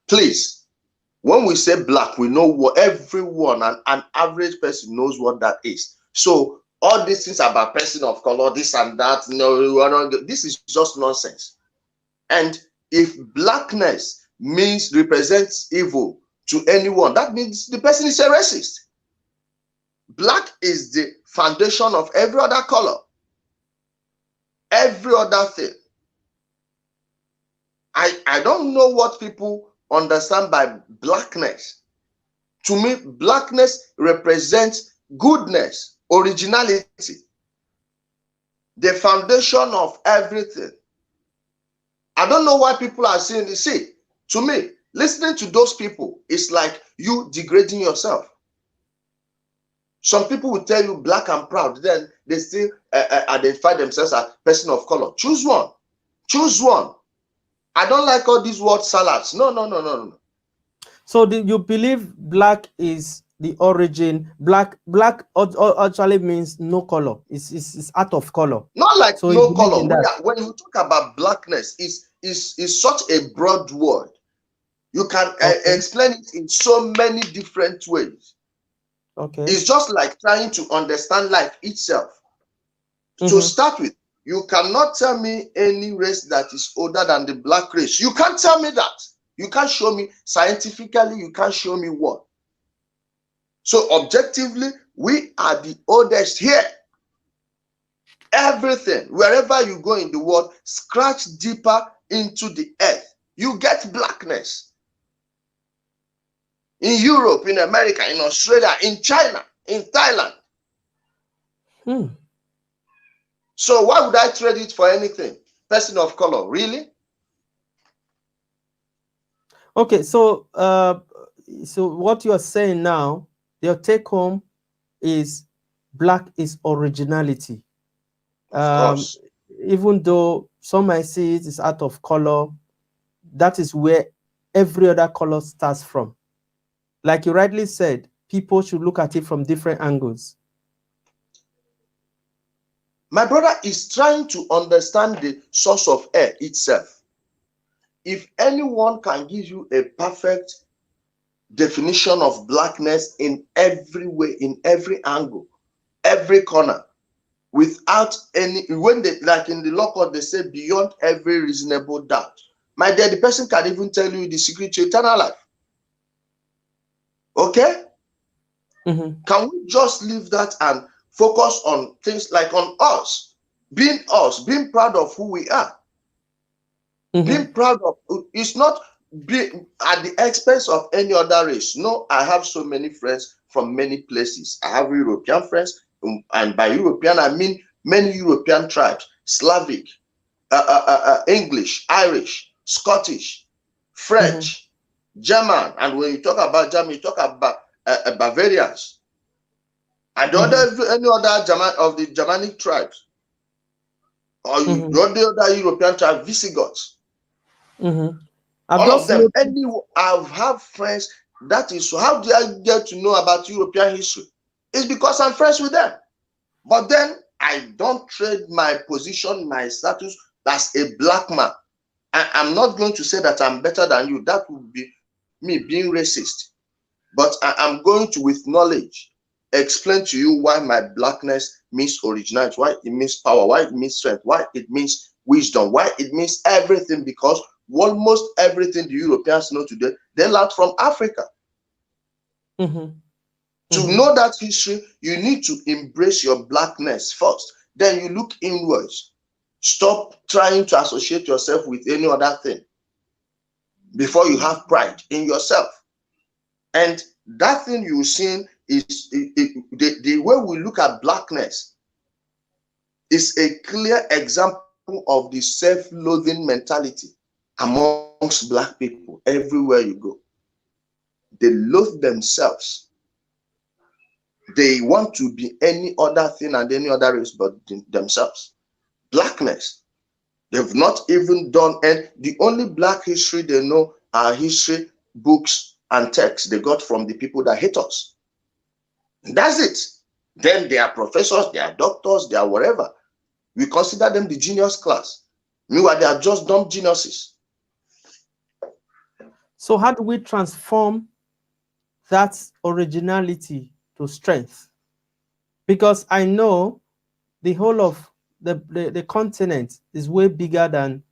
Please, when we say black, we know what everyone, an average person knows what that is. So all these things about person of color, this and that, this is just nonsense. And if blackness represents evil to anyone, that means the person is a racist. Black is the foundation of every other color, every other thing. I don't know what people understand by blackness. To me, blackness represents goodness, originality, the foundation of everything. I don't know why people are saying this. See, to me, listening to those people is like you degrading yourself. Some people will tell you black and proud, then they still identify themselves as person of color. Choose one. Choose one. I don't like all these word salads. No, no, no, no, no. So do you believe black is the origin? Black actually means no color. It's out of color. Not like So you no believe in color. that? When you talk about blackness, is such a broad word. You can Okay. explain it in so many different ways. Okay. It's just like trying to understand life itself. To start with, you cannot tell me any race that is older than the black race. You can't tell me that. You can't show me scientifically. You can't show me what. So objectively, we are the oldest here. Everything, wherever you go in the world, scratch deeper into the earth, you get blackness. In Europe, in America, in Australia, in China, in Thailand. So why would I trade it for anything? Person of color, really? Okay, so so what you are saying now, your take home is black is originality. Of course. Even though some might see it is out of color, that is where every other color starts from. Like you rightly said, people should look at it from different angles. My brother is trying to understand the source of air itself. If anyone can give you a perfect definition of blackness in every way, in every angle, every corner, without any, when they, like in the law court, they say beyond every reasonable doubt. My dear, the person can even tell you the secret to eternal life. Okay? Can we just leave that and focus on things like on us, being proud of who we are, being proud of, it's not being at the expense of any other race. No, I have so many friends from many places. I have European friends, and by European I mean many European tribes: Slavic, English, Irish, Scottish, French, German. And when you talk about German, you talk about Bavarians, and any other German of the Germanic tribes, or the other European tribes, Visigoths. All of them. I have friends. That is, so how do I get to know about European history? It's because I'm friends with them. But then I don't trade my position, my status as a black man. I'm not going to say that I'm better than you. That would be me being racist. But I'm going to, with knowledge, explain to you why my blackness means originality, why it means power, why it means strength, why it means wisdom, why it means everything, because almost everything the Europeans know today, they learned from Africa. To know that history, you need to embrace your blackness first. Then you look inwards. Stop trying to associate yourself with any other thing before you have pride in yourself. And that thing you're seeing is the way we look at blackness is a clear example of the self-loathing mentality amongst black people everywhere you go. They loathe themselves. They want to be any other thing and any other race but themselves. Blackness. They've not even done, and the only black history they know are history books and texts they got from the people that hate us. And that's it. Then they are professors, they are doctors, they are whatever. We consider them the genius class. Meanwhile, they are just dumb geniuses. So how do we transform that originality to strength? Because I know the whole of the continent is way bigger than,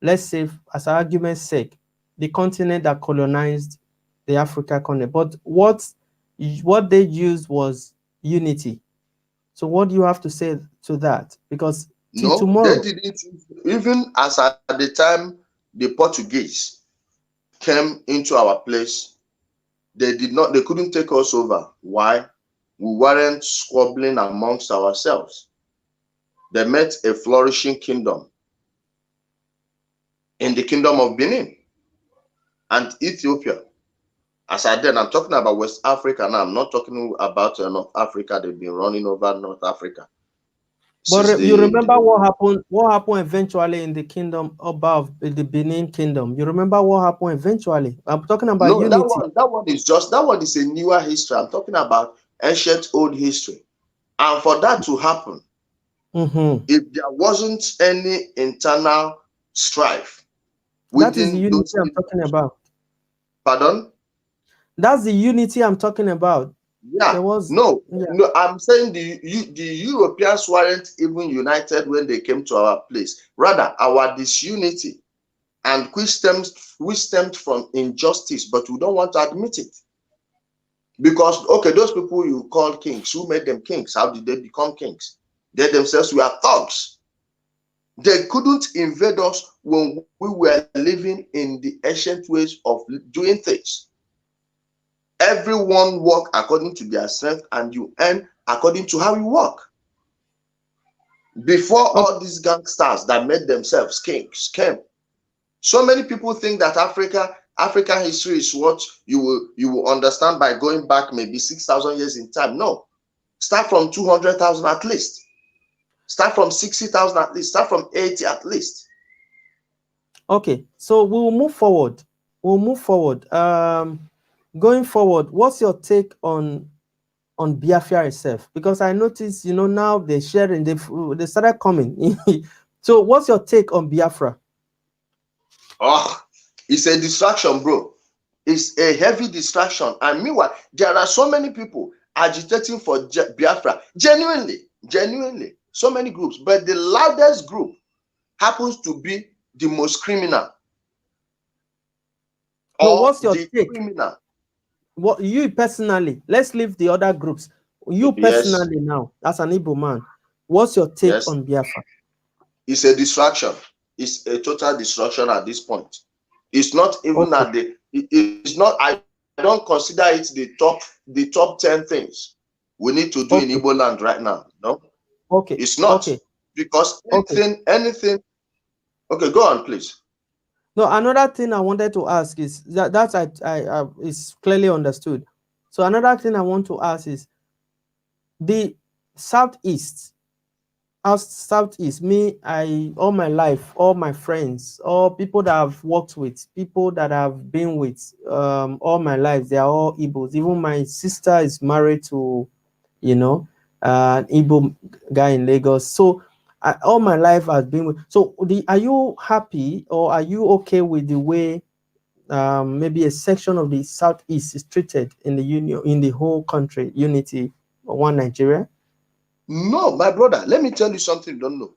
let's say, as argument's sake, the continent that colonized the Africa continent. But what they used was unity. So what do you have to say to that? Because tomorrow, they didn't. Even as at the time the Portuguese came into our place, They couldn't take us over. Why? We weren't squabbling amongst ourselves. They met a flourishing kingdom in the kingdom of Benin and Ethiopia. As I'm talking about West Africa now. I'm not talking about North Africa. They've been running over North Africa. But you remember what happened? What happened eventually in the kingdom above the Benin kingdom? You remember what happened eventually? I'm talking about unity. That one is a newer history. I'm talking about ancient old history. And for that to happen, if there wasn't any internal strife within that is the unity I'm talking about. Pardon? That's the unity I'm talking about. Yeah. No, I'm saying the Europeans weren't even united when they came to our place. Rather, our disunity, and which stemmed from injustice, but we don't want to admit it. Because, okay, those people you call kings, who made them kings? How did they become kings? They themselves were thugs. They couldn't invade us when we were living in the ancient ways of doing things. Everyone work according to their strength, and you earn according to how you work. Before all these gangsters that made themselves kings came, so many people think that African history is what you will understand by going back maybe 6,000 years in time. No, start from 200,000 at least. Start from 60,000 at least. Start from 80 at least. Okay, so we'll move forward. Going forward, what's your take on Biafra itself? Because I noticed, now they're sharing, they started coming. So what's your take on Biafra? Oh, it's a distraction, bro. It's a heavy distraction. And meanwhile, there are so many people agitating for Biafra. Genuinely. So many groups. But the loudest group happens to be the most criminal. What's your take? Criminal. What you personally, let's leave the other groups. You personally now, as an Igbo man, what's your take on Biafra? It's a distraction. It's a total distraction at this point. It's not even at it's not, I don't consider it the top 10 things we need to do in Igbo land right now. No? Okay. It's not. Because anything. Okay, go on, please. No, another thing I wanted to ask is that I is clearly understood. So another thing I want to ask is the Southeast, all my life, all my friends, all people that I've worked with, people that I've been with, all my life, they are all Igbos. Even my sister is married to, an Igbo guy in Lagos. So all my life I've been with. So are you happy, or are you okay with the way maybe a section of the Southeast is treated in the union, in the whole country, unity, one Nigeria? No, my brother, let me tell you something you don't know.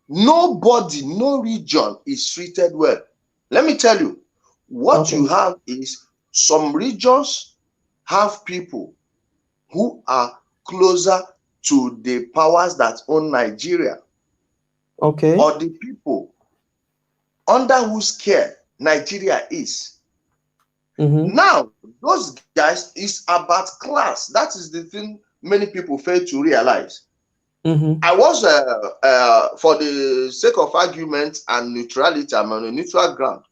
Nobody, no region is treated well. Let me tell you, what you have is some regions have people who are closer to the powers that own Nigeria. Okay. Or the people under whose care Nigeria is. Now, those guys, is about class. That is the thing many people fail to realize. I was, for the sake of argument and neutrality, I'm on a neutral ground.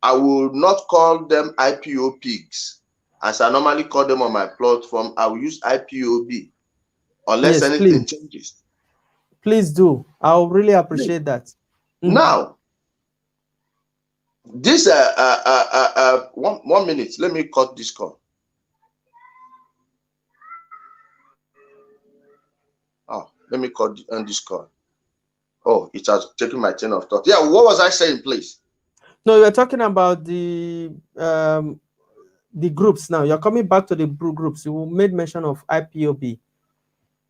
I will not call them IPO pigs, as I normally call them on my platform. I will use IPOB, unless anything changes. Please do. I'll really appreciate that. Now, this 1 minute. Let me cut this call. Let me end this call. Oh, it has taken my train of thought. Yeah, what was I saying, please? No, you're talking about the groups now. You're coming back to the groups. You made mention of IPOB.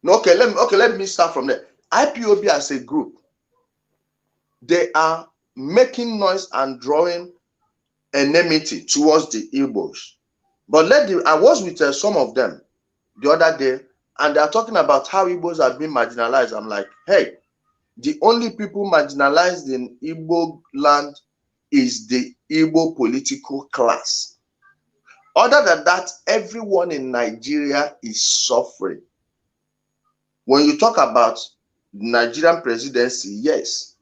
Okay, let me start from there. IPOB as a group, they are making noise and drawing enmity towards the Igbos. But I was with some of them the other day, and they're talking about how Igbos are being marginalized. I'm like, hey, the only people marginalized in Igbo land is the Igbo political class. Other than that, everyone in Nigeria is suffering. When you talk about Nigerian presidency, yes,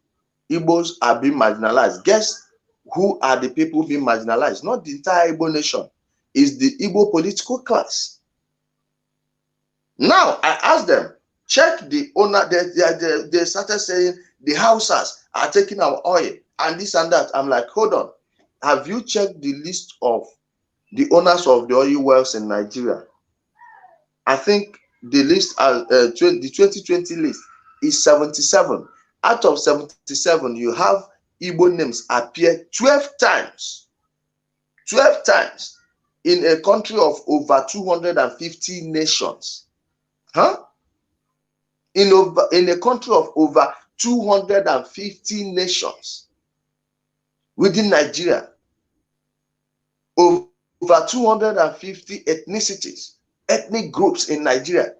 Igbos are being marginalized. Guess who are the people being marginalized? Not the entire Igbo nation. It's the Igbo political class. Now, I asked them, check the owner. They started saying the Hausas are taking our oil and this and that. I'm like, hold on. Have you checked the list of the owners of the oil wells in Nigeria? I think the list, the 2020 list is 77. Out of 77, you have Igbo names appear 12 times. 12 times in a country of over 250 nations. Huh? In a country of over 250 nations within Nigeria, over 250 ethnicities, ethnic groups in Nigeria,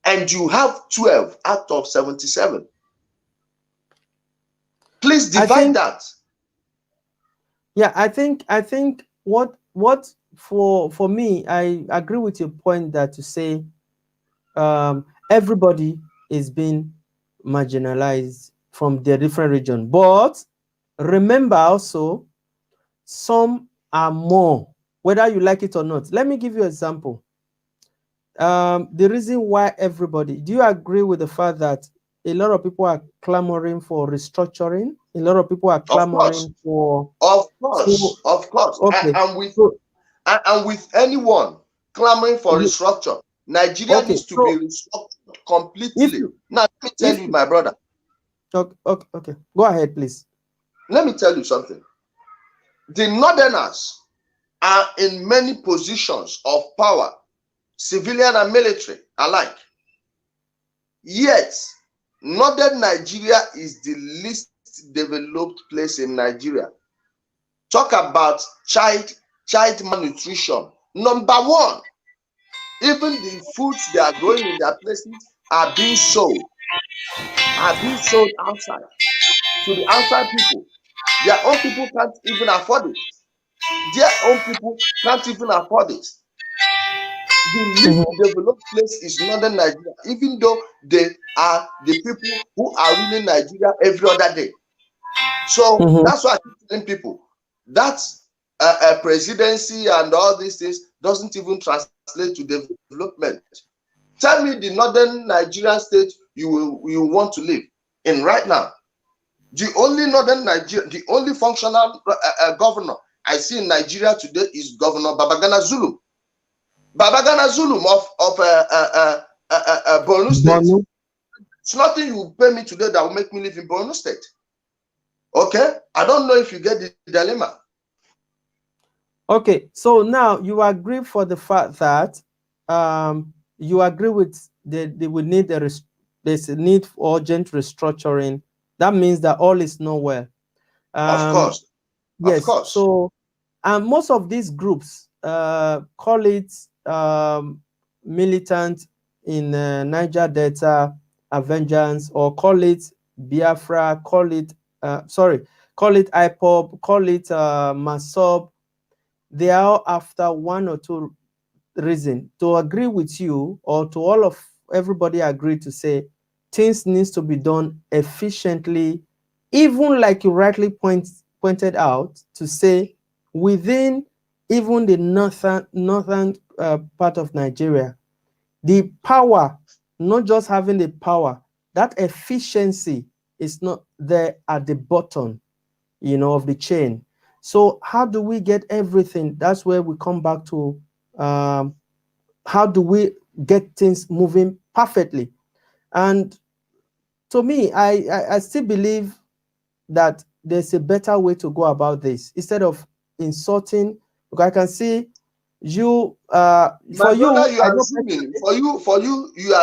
and you have 12 out of 77. Please divide that. Yeah, I think what for me, I agree with your point that to say everybody is being marginalized from their different region, but remember also some are more, whether you like it or not. Let me give you an example. The reason why everybody, do you agree with the fact that a lot of people are clamoring for restructuring? A lot of people are clamoring for. Of course. Okay. And with anyone clamoring for restructure, Nigeria needs to be restructured completely. Now, let me tell you, my brother. Okay. Go ahead, please. Let me tell you something. The Northerners are in many positions of power, civilian and military alike. Yet, Northern Nigeria is the least developed place in Nigeria. Talk about child malnutrition. Number one, even the foods they are growing in their places are being sold outside to the outside people. Their own people can't even afford it. Their own people can't even afford it. The least developed place is Northern Nigeria, even though they are the people who are ruling Nigeria every other day. So that's why I keep telling people that a presidency and all these things doesn't even translate to development. Tell me the Northern Nigerian state you want to live in right now. The only Northern Nigeria, the only functional governor I see in Nigeria today is Governor Babagana Zulum. Babagana Zulum of Borno State. It's nothing you will pay me today that will make me live in Borno State. Okay? I don't know if you get the dilemma. Okay, so now you agree for the fact that you agree with they would need there's a need for urgent restructuring. That means that all is not well. Of course. Yes. Of course. So, and most of these groups call it militant in Niger Delta Avengers, or call it Biafra, call it IPOB, call it Masob. They are after one or two reasons to agree with you, or to all of everybody agree to say things needs to be done efficiently, even like you rightly pointed out, to say within even the northern part of Nigeria, the power, not just having the power, that efficiency is not there at the bottom, of the chain. So how do we get everything? That's where we come back to how do we get things moving perfectly? And to me, I still believe that there's a better way to go about this instead of insulting. Because I can see you for you are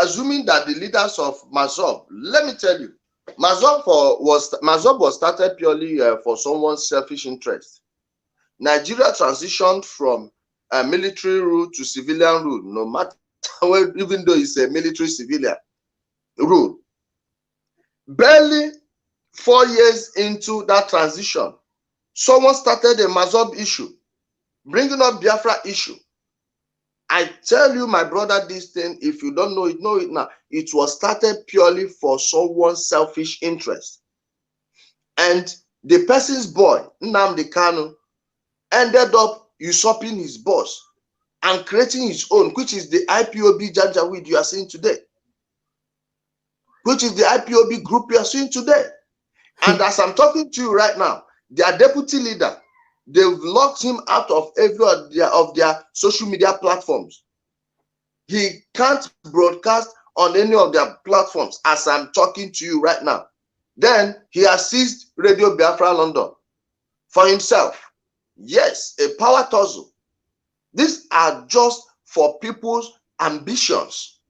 assuming that the leaders of Mazob, let me tell you, Mazob was started purely for someone's selfish interest. Nigeria transitioned from a military rule to civilian rule, no matter where, even though it's a military civilian rule. Barely 4 years into that transition, someone started a Mazob issue, bringing up Biafra issue. I tell you, my brother, this thing, if you don't know it now. It was started purely for someone's selfish interest. And the person's boy, Nnamdi Kanu, ended up usurping his boss and creating his own, which is the IPOB Janjaweed you are seeing today. Which is the IPOB group you are seeing today. And as I'm talking to you right now, their deputy leader, they've locked him out of every of their social media platforms. He can't broadcast on any of their platforms as I'm talking to you right now. Then he has seized Radio Biafra London for himself. Yes, a power tussle. These are just for people's ambitions.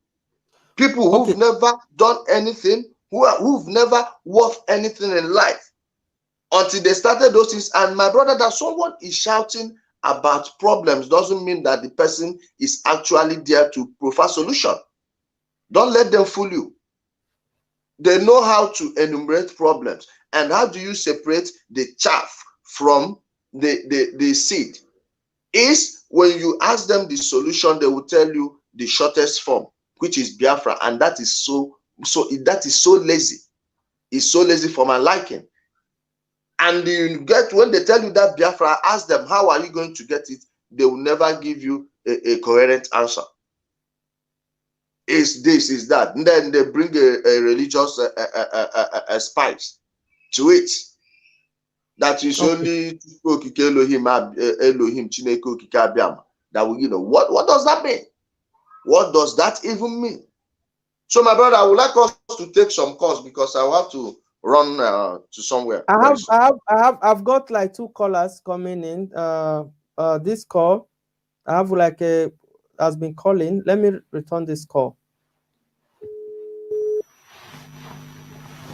People who've never done anything, who've never worth anything in life until they started those things. And my brother, that someone is shouting about problems doesn't mean that the person is actually there to provide solution. Don't let them fool you. They know how to enumerate problems. And how do you separate the chaff from the seed? Is when you ask them the solution, they will tell you the shortest form, which is Biafra, and that is so lazy. It's so lazy for my liking. And you get, when they tell you that Biafra, ask them, how are you going to get it? They will never give you a coherent answer. Is this, is that. And then they bring a religious spice to it. That is only Elohim, Chineke, that will, you know, what does that mean? What does that even mean? So, my brother, I would like us to take some calls because I will have to run to somewhere. I've got like 2 callers coming in. This call, I have like has been calling. Let me return this call.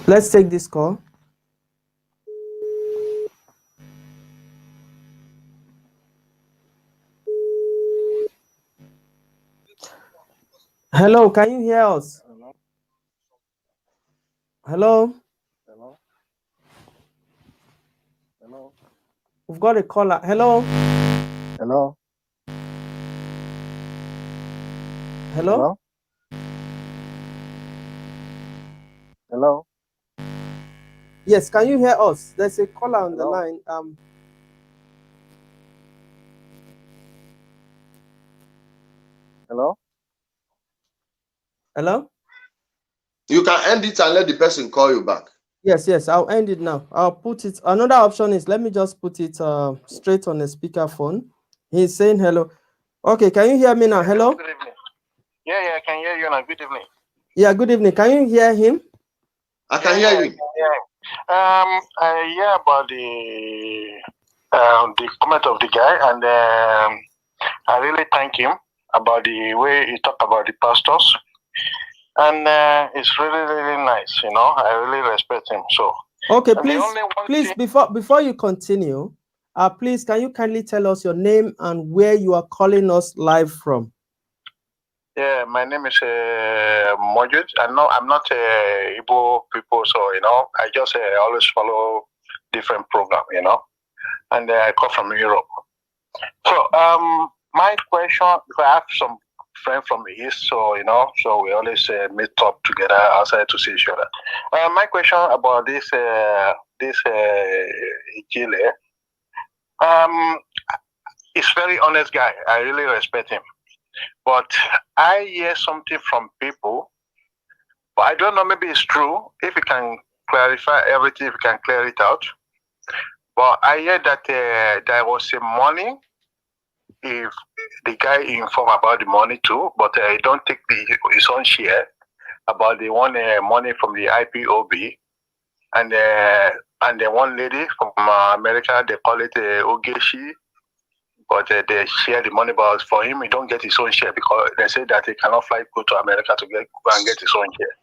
Let's take this call. Hello, can you hear us? Hello? Hello? Hello? We've got a caller. Hello? Hello? Hello? Hello? Yes, can you hear us? There's a caller on the line. Hello? Hello? You can end it and let the person call you back. Yes, I'll end it now. I'll put it. Another option is, let me just put it straight on the speakerphone. He's saying hello. Okay, can you hear me now? Hello? Good evening. Yeah, I can hear you now. Good evening. Yeah, good evening. Can you hear him? I can hear you. I hear about the comment of the guy, and I really thank him about the way he talked about the pastors. And it's really, really nice, you know. I really respect him. So okay, please, before you continue, please, can you kindly tell us your name and where you are calling us live from? Yeah, my name is Mojit. I'm not Igbo people, so you know, I just always follow different program, you know, and I come from Europe. So my question, because I have some friend from the east, so you know, so we always meet up together outside to see each other. My question about this Ijele, he's very honest guy. I really respect him, but I hear something from people, but I don't know. Maybe it's true. If you can clarify everything, if you can clear it out. But I hear that there was a money. If the guy informed about the money too, but I don't take his own share about the one money from the IPOB, and the one lady from America, they call it Ogeshi, but they share the money. But for him, he don't get his own share because they say that he cannot fly go to America to go and get his own share.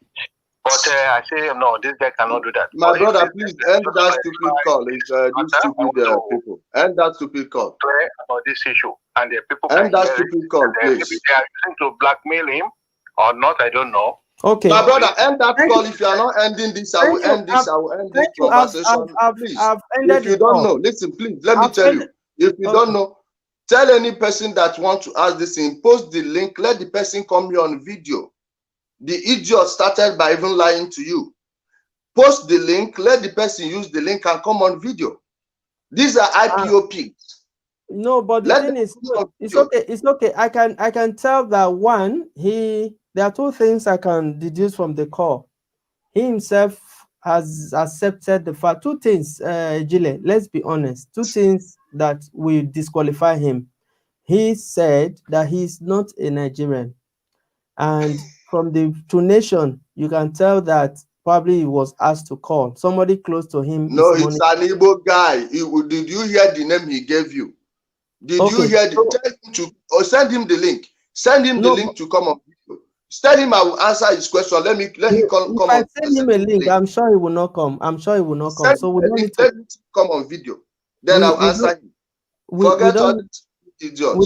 But I say no, this guy cannot do that. My brother, please end that stupid call. It's these stupid people. End that stupid call. Pray about this issue, and the people end that stupid call, please. Maybe they are using to blackmail him or not. I don't know. Okay, my brother, end that call. If you are not ending this, I will end this. I will end this conversation. Please, if you don't know, listen, please. Let me tell you. If you don't know, Tell any person that want to ask this thing, post the link, let the person come here on video. The idiot started by even lying to you. Post the link, let the person use the link and come on video. These are IPOPs. No, but the thing is, it's okay. It's okay. I can tell that one, there are two things I can deduce from the call. He himself has accepted the fact. Two things, Ijele, let's be honest. Two things that will disqualify him. He said that he's not a Nigerian, and from the donation, you can tell that probably he was asked to call somebody close to him. No, he's an Igbo guy. Did you hear the name he gave you? Did you hear send him the link? Send him the link to come up. Tell him I will answer his question. Let him come. If I send him a link, I'm sure he will not come. I'm sure he will not come. So we don't need to let him come on video. Then I'll answer him. Forget all the idiots.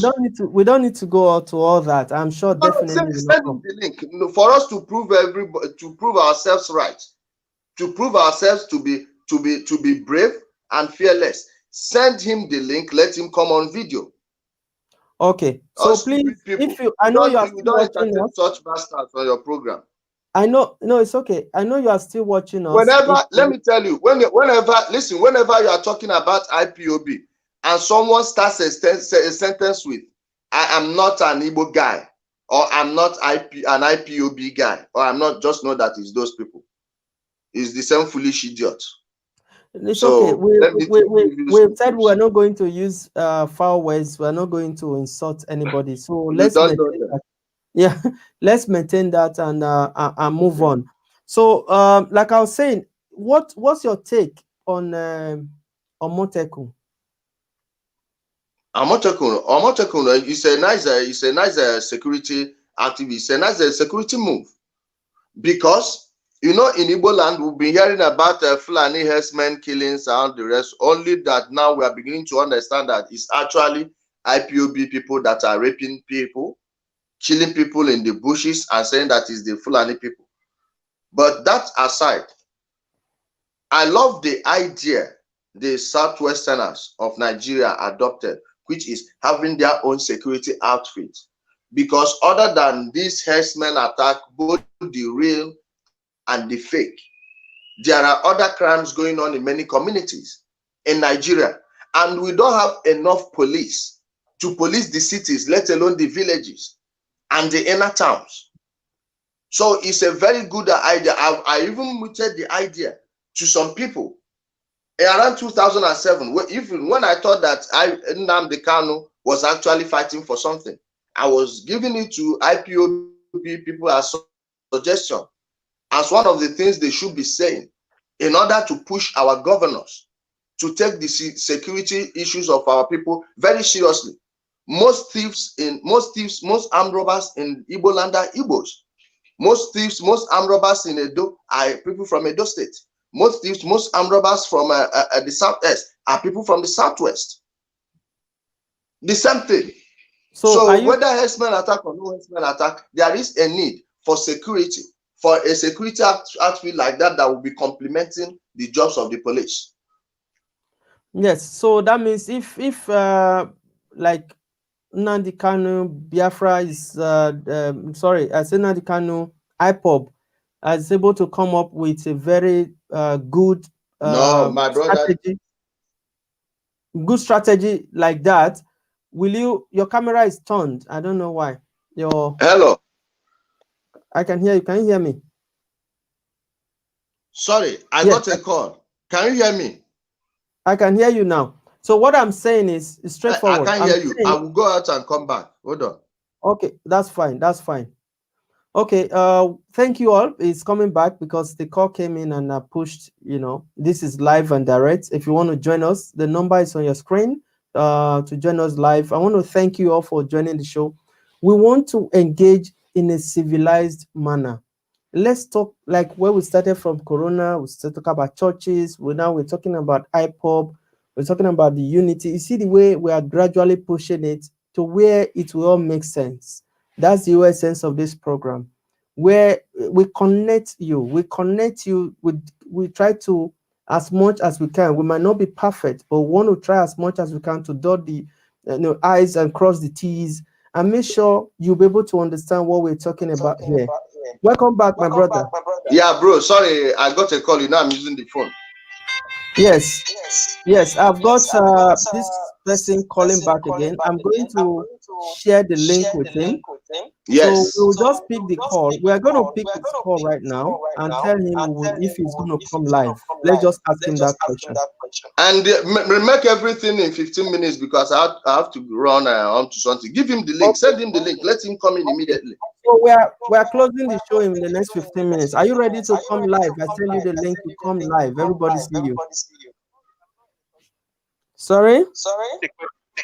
We don't need to go to all that. I'm sure definitely send him the link for us to prove ourselves right, to prove ourselves to be brave and fearless. Send him the link. Let him come on video. Okay. So please, I know you are still watching us. Such bastards on your program. I know. No, it's okay. I know you are still watching us. Let me tell you, whenever you are talking about IPOB and someone starts a sentence with, I am not an Igbo guy, or I'm not an IPOB guy, or I'm not, just know that it's those people. It's the same foolish idiot. It's okay. We said we're not going to use foul words. We're not going to insult anybody. So let's maintain that. Yeah, let's maintain that and move on. So like I was saying, what's your take on Omotekun? Omotekun is a nice security activist, a nice security move, because you know, in Igbo land, we've been hearing about Fulani herdsmen killings and the rest, only that now we are beginning to understand that it's actually IPOB people that are raping people, killing people in the bushes, and saying that is the Fulani people. But that aside, I love the idea the Southwesterners of Nigeria adopted, which is having their own security outfit. Because other than this herdsmen attack, both the real and the fake, there are other crimes going on in many communities in Nigeria, and we don't have enough police to police the cities, let alone the villages and the inner towns. So it's a very good idea. I even mooted the idea to some people around 2007, even when I thought that Nnamdi Kanu was actually fighting for something. I was giving it to IPOB people as a suggestion, as one of the things they should be saying in order to push our governors to take the security issues of our people very seriously. Most armed robbers in Igbo land are Igbos. Most thieves, most armed robbers in Edo are people from Edo State. Most thieves, most armed robbers from the Southwest are people from the Southwest. The same thing. So whether herdsmen attack or no herdsmen attack, there is a need for security, for a security outfit like that will be complementing the jobs of the police. Yes, so that means if like Nnamdi Kanu Biafra is sorry, I said Nnamdi Kanu IPOB is able to come up with a very good no, my brother, good strategy like that. Your camera is turned? I don't know why. Hello. I can hear you. Can you hear me? Sorry, I got a call. Can you hear me? I can hear you now. So what I'm saying is straightforward. I can't hear you. I will go out and come back. Hold on. Okay, that's fine. That's fine. Okay, thank you all. It's coming back because the call came in and pushed, this is live and direct. If you want to join us, the number is on your screen to join us live. I want to thank you all for joining the show. We want to engage in a civilized manner. Let's talk like where we started from Corona. We started talking about churches. We're talking about IPOB. We're talking about the unity. You see the way we are gradually pushing it to where it will all make sense. That's the essence of this program, where we connect you. We try to, as much as we can. We might not be perfect, but we want to try as much as we can to dot the I's and cross the T's, and make sure you'll be able to understand what we're talking about here. Welcome back, my brother. Yeah, bro. Sorry, I got a call. I'm using the phone. Yes, I've got this person calling back again. I'm going to share the link with him. Yes. So we'll just pick the call. We are going to pick his call right now and tell him if he's going to come live. Let's just ask him that question. And make everything in 15 minutes because I have to run on to something. Give him the link. Send him the link. Let him come in immediately. So we are closing the show in the next 15 minutes. Are you ready to come live? I send you the link to come live. Everybody see you. Sorry?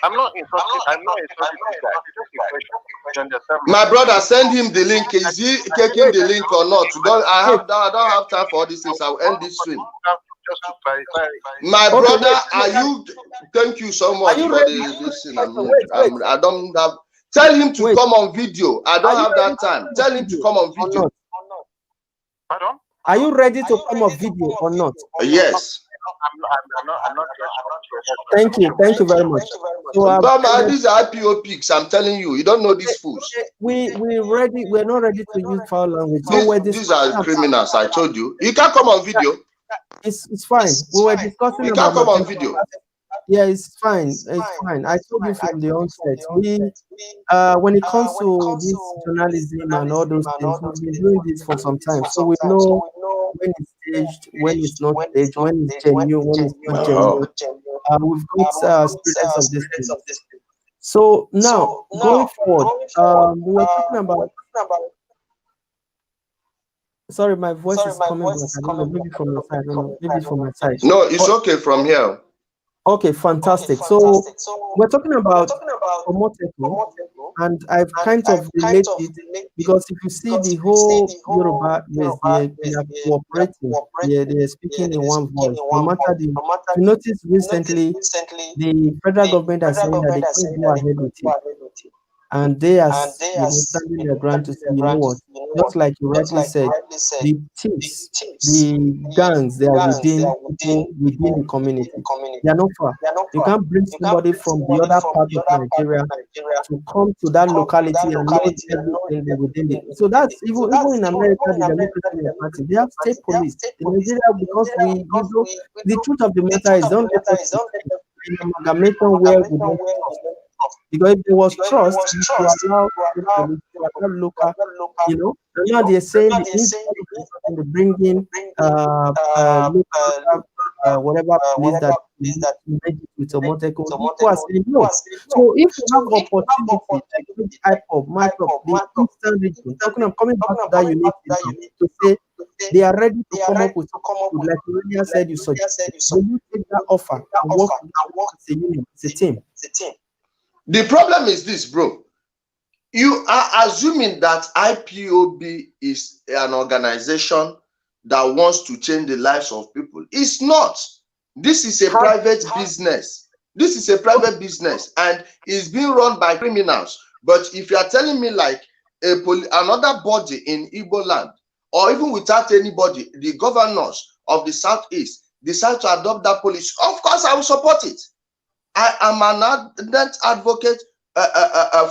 I'm not insulting this guy. My brother, send him the link. Is he taking the link or not? I don't have time for all these things. I'll end this stream. Just to clarify. My brother, are you? Thank you so much for this thing. I don't have. Tell him to come on video. I don't have that time. Tell him to come on video. Pardon? Are you ready to come on video or not? Yes. I'm not. Thank you very much. So, these are IPO pics. I'm telling you, you don't know these fools. We're not ready to use foul language. These are criminals. I told you. You can't come on video. It's fine. We were discussing. You can't come on video. Yeah, it's fine. It's fine. I told you from the onset. When it comes to this journalism and all those things, we've been doing this for some time, so we know when it's staged, when it's not staged, when it's genuine, when it's not genuine. We've got students of this thing. So now, going forward, we're talking about. Sorry, my voice is coming back. I don't know, maybe from your side. I don't know, maybe from my side. No, it's okay from here. Okay, fantastic. So we're talking about Omoteko, and I've kind of related it because if you see the whole Yoruba, yes, they are cooperating, they're speaking in one voice. No matter you notice recently, the federal government are saying that they can't go ahead with it. And they are standing their ground to say, you know what, just like you rightly said, the thieves, the gangs, they are within the community. They are not far. You can't bring somebody from the other part of Nigeria to come to that locality and know everything within it. So that's even in America, the Democratic Party, they have state police. In Nigeria, because the truth of the matter is don't let us in amalgamation where we don't trust. Because if there was trust, you allow local, now they're saying the bringing whatever police that with Omoteko, people are saying no. So if you have opportunity like IPOB, MIPOB, the Eastern region, coming back to that unity to say they are ready to come up with like you said, you suggest, you take that offer and work as a unit, it's a team. The problem is this, bro. You are assuming that IPOB is an organization that wants to change the lives of people. It's not. This is a private business. This is a private business and it's being run by criminals. But if you are telling me like another body in Igbo land, or even without anybody, the governors of the Southeast decide to adopt that policy, of course I will support it. I am an ardent advocate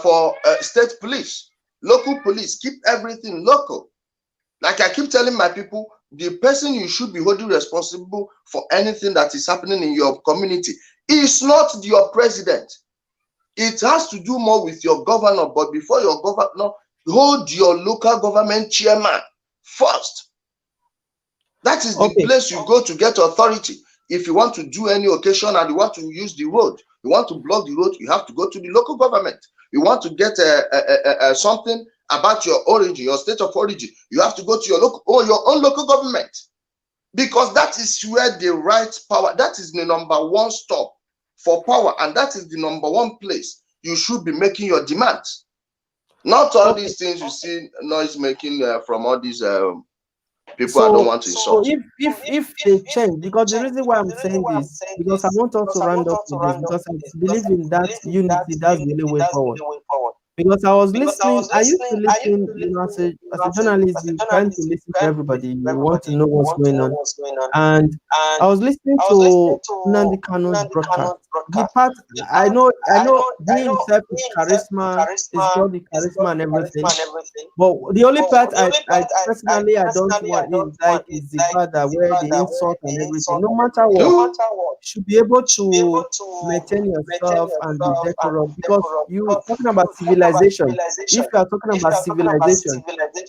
for state police, local police. Keep everything local. Like I keep telling my people, the person you should be holding responsible for anything that is happening in your community is not your president. It has to do more with your governor. But before your governor, hold your local government chairman first. That is the place you go to get authority. If you want to do any occasion and you want to use the road, you want to block the road, you have to go to the local government. You want to get something about your origin, your state of origin, you have to go to your own local government, because that is where the right power, that is the number one stop for power, and that is the number one place you should be making your demands. Not all these things you see noise making from all these people. I don't want to insult. So if they change, because the reason why I'm saying this, because I want us to round up with this, because I believe in that unity, that's the only way forward. Because I was listening, I used to listen, as a journalist, you trying to listen to everybody. You want to know what's going on. And I was listening to Nnamdi Kanu's broadcast. The part I know he himself is charisma, is got the charisma and everything. But the only part I personally I don't want is like is the part that where the insult and everything. No matter what, you should be able to maintain yourself and be decorous because you talking about civilization. If you are talking about civilization,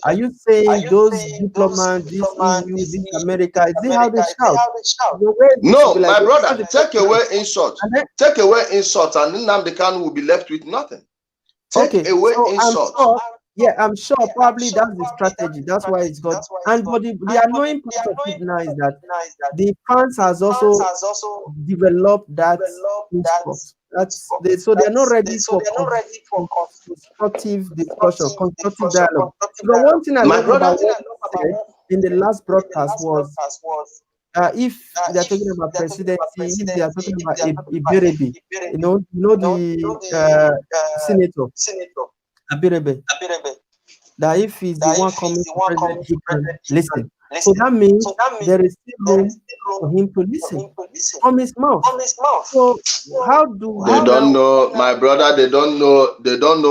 are you saying those diplomats, this EU, this America, is it how they shout? No, my brother, take away insult. Take away insult, and Nnamdi Kanu will be left with nothing. Take away insult. I'm sure probably that's the strategy. That's why it's got. And but the annoying part of it now is that the fans has also developed that insult. So they're not ready for constructive discussion, constructive dialogue. But one thing I love about what you said in the last broadcast was if they're talking about presidency, if they are talking about Ibirebe, you know the senator Abirebe, that if he's the one coming to president, he can listen. So that means there is still room for him to listen from his mouth. So how do they don't know, my brother? They don't know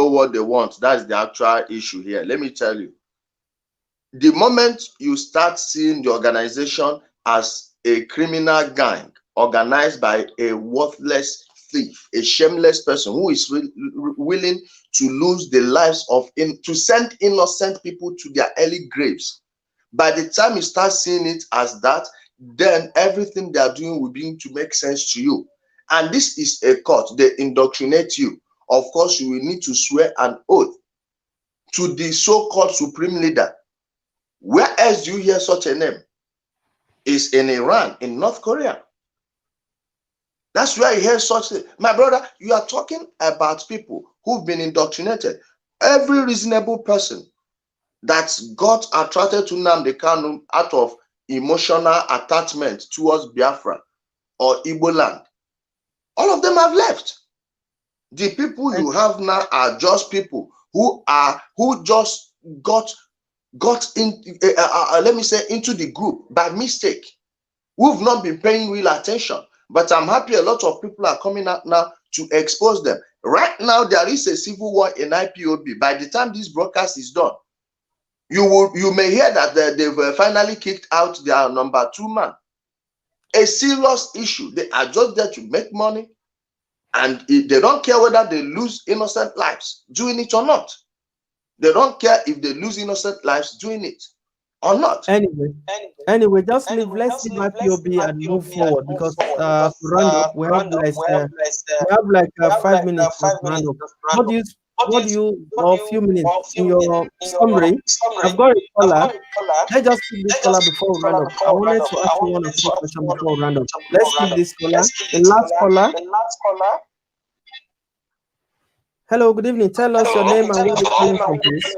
what they want. That's the actual issue here. Let me tell you. The moment you start seeing the organization as a criminal gang organized by a worthless thief, a shameless person who is willing to lose the lives of to send innocent people to their early graves, by the time you start seeing it as that, then everything they are doing will begin to make sense to you. And this is a court. They indoctrinate you. Of course, you will need to swear an oath to the so-called supreme leader. Where else do you hear such a name? Is in Iran, in North Korea. That's where you hear such thing. My brother, you are talking about people who've been indoctrinated. Every reasonable person that's got attracted to Nnamdi Kanu out of emotional attachment towards Biafra or Igbo land, all of them have left. The people you have now are just people who just got in, let me say, into the group by mistake. We've not been paying real attention, but I'm happy a lot of people are coming out now to expose them. Right now, there is a civil war in IPOB. By the time this broadcast is done, you may hear that they've finally kicked out their number 2 man. A serious issue. They are just there to make money, and they don't care whether they lose innocent lives doing it or not. They don't care if they lose innocent lives doing it or not. Anyway, let's leave IPOB and move forward because to round up, we have like 5 minutes to round up. What do you or a few minutes in your summary? I've got a caller. Let's just keep this caller before we round up. I wanted to ask you 1 or 2 questions before we round up. Let's keep this caller. The last caller. Hello, good evening. Tell us your name and where you're calling from, please.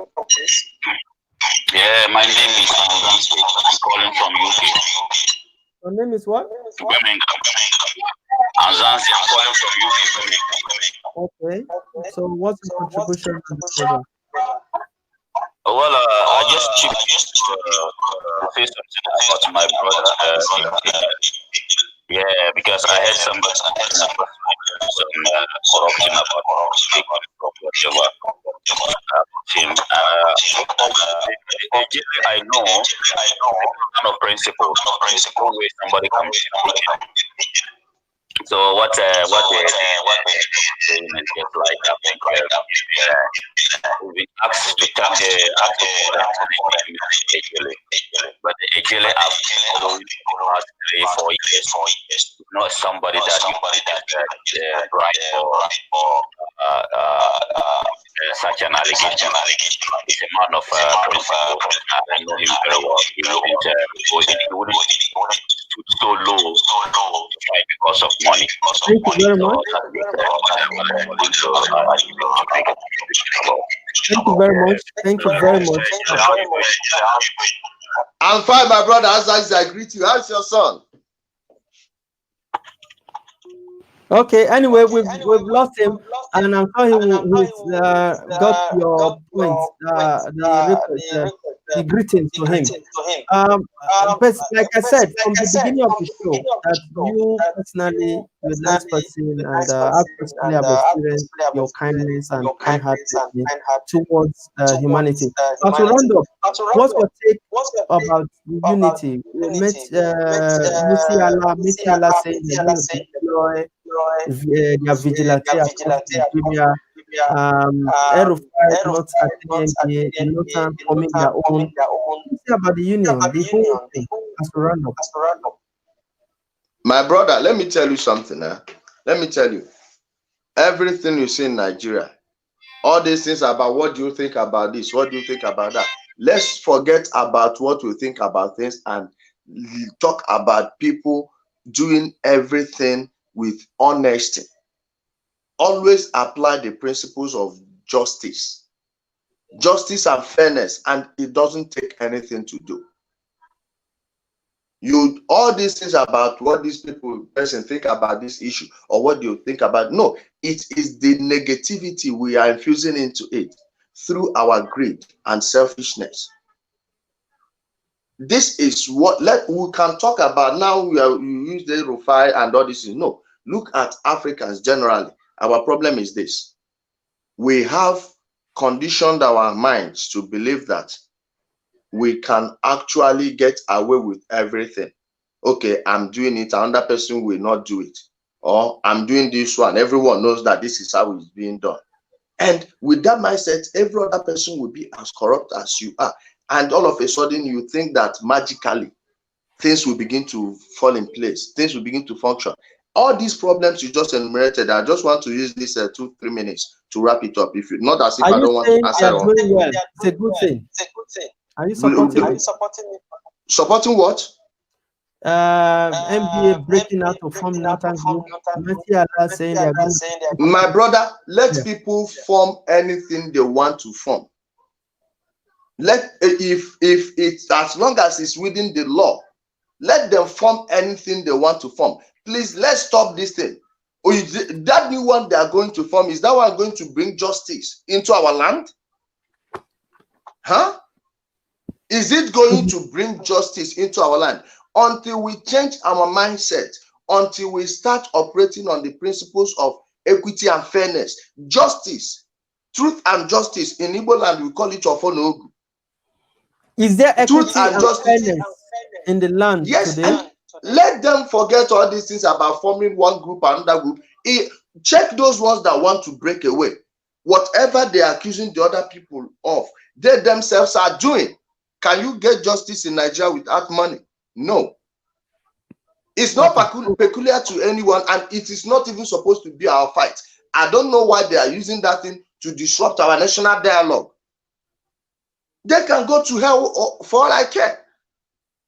Yeah, my name is Anzanzi. I'm calling from UK. Your name is what? Birmingham. Anzanzi, I'm calling from UK. Okay. So what's your contribution to the program? Well, I just to say something about my brother. Yeah, because I had some corruption about him. I know kind of principle. Always somebody comes. So what they saying is just like I think we've been asked to tap Ijele, but Ijele have 3-4 years, not somebody that right for such an allegation. He's a man of principle. I know him very well. He wouldn't stood so low because of money. Thank you very much. Thank you very much. I'm fine, my brother. As I greet you, how's your son? Okay, anyway, we've lost him, and I'm sure he's got your point, the request, the greetings to him. But like I said from the beginning of the show, that you personally, you're a nice person, and I personally have experienced your kindness and kind-heartedness towards humanity. But to round up, what's your take about unity? You see Allah saying they're going to deploy their vigilante across Nigeria, Erufai not attending the Northern forming their own. What say about the union, the whole thing, as a round up? My brother, let me tell you something. Let me tell you, everything you see in Nigeria, all these things about what do you think about this, what do you think about that, let's forget about what we think about things and talk about people doing everything with honesty. Always apply the principles of justice and fairness, and it doesn't take anything to do. All these things about what these person think about this issue, or what do you think about, no, it is the negativity we are infusing into it through our greed and selfishness. This is what we can talk about now. We use the Rufai and all this. No, look at Africans generally. Our problem is this: we have conditioned our minds to believe that we can actually get away with everything. Okay, I'm doing it, another person will not do it. Or I'm doing this one, everyone knows that this is how it's being done. And with that mindset, every other person will be as corrupt as you are. And all of a sudden, you think that magically things will begin to fall in place, things will begin to function. All these problems you just enumerated, I just want to use this 2-3 minutes to wrap it up. If you not as if I don't want to answer. Are you saying well? It's a good thing. Are you supporting it? Supporting what? NBA breaking out to form Northern Group. Saying they're going to... My brother, let people form anything they want to form. If it's as long as it's within the law, let them form anything they want to form. Please, let's stop this thing. That new one they are going to form, is that one going to bring justice into our land? Huh? Is it going to bring justice into our land? Until we change our mindset, until we start operating on the principles of equity and fairness, justice, truth and justice, in Igbo land we call it Ofonogu. Is there equity and fairness in the land today? Let them forget all these things about forming one group and another group. Check those ones that want to break away. Whatever they are accusing the other people of, they themselves are doing. Can you get justice in Nigeria without money? No. It's not peculiar to anyone, and it is not even supposed to be our fight. I don't know why they are using that thing to disrupt our national dialogue. They can go to hell for all I care.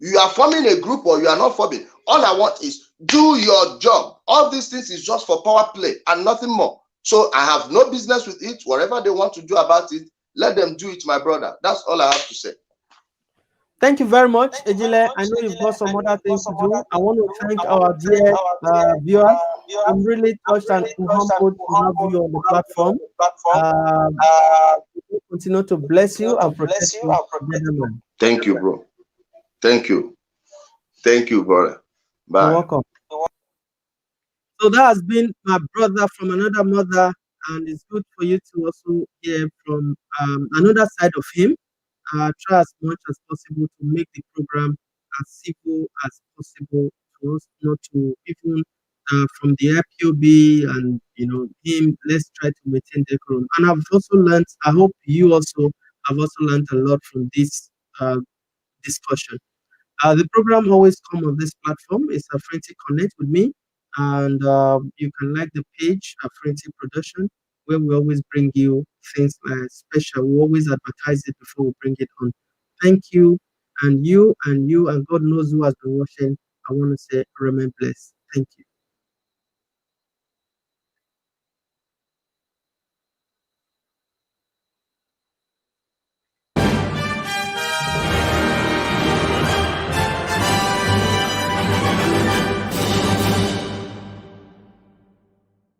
You are forming a group or you are not forming. All I want is do your job. All these things is just for power play and nothing more. So I have no business with it. Whatever they want to do about it, let them do it, my brother. That's all I have to say. Thank you very much, Ijele. I know you've got some other things to do. I want to thank our dear viewers. I'm really touched and humbled to have you on the platform. Continue to bless you and protect you. Thank you, bro. Thank you. Thank you, brother. Bye. You're welcome. So that has been my brother from another mother, and it's good for you to also hear from another side of him. Try as much as possible to make the program as civil as possible to us, not to even from the IPOB and him. Let's try to maintain decorum. And I've also learned. I hope you also have also learned a lot from this discussion. The program always come on this platform. It's Afrinity Connect with me, and you can like the page Afrinity Production, where we always bring you things like special. We always advertise it before we bring it on. Thank you, and you, and God knows who has been watching. I want to say remain blessed. Thank you.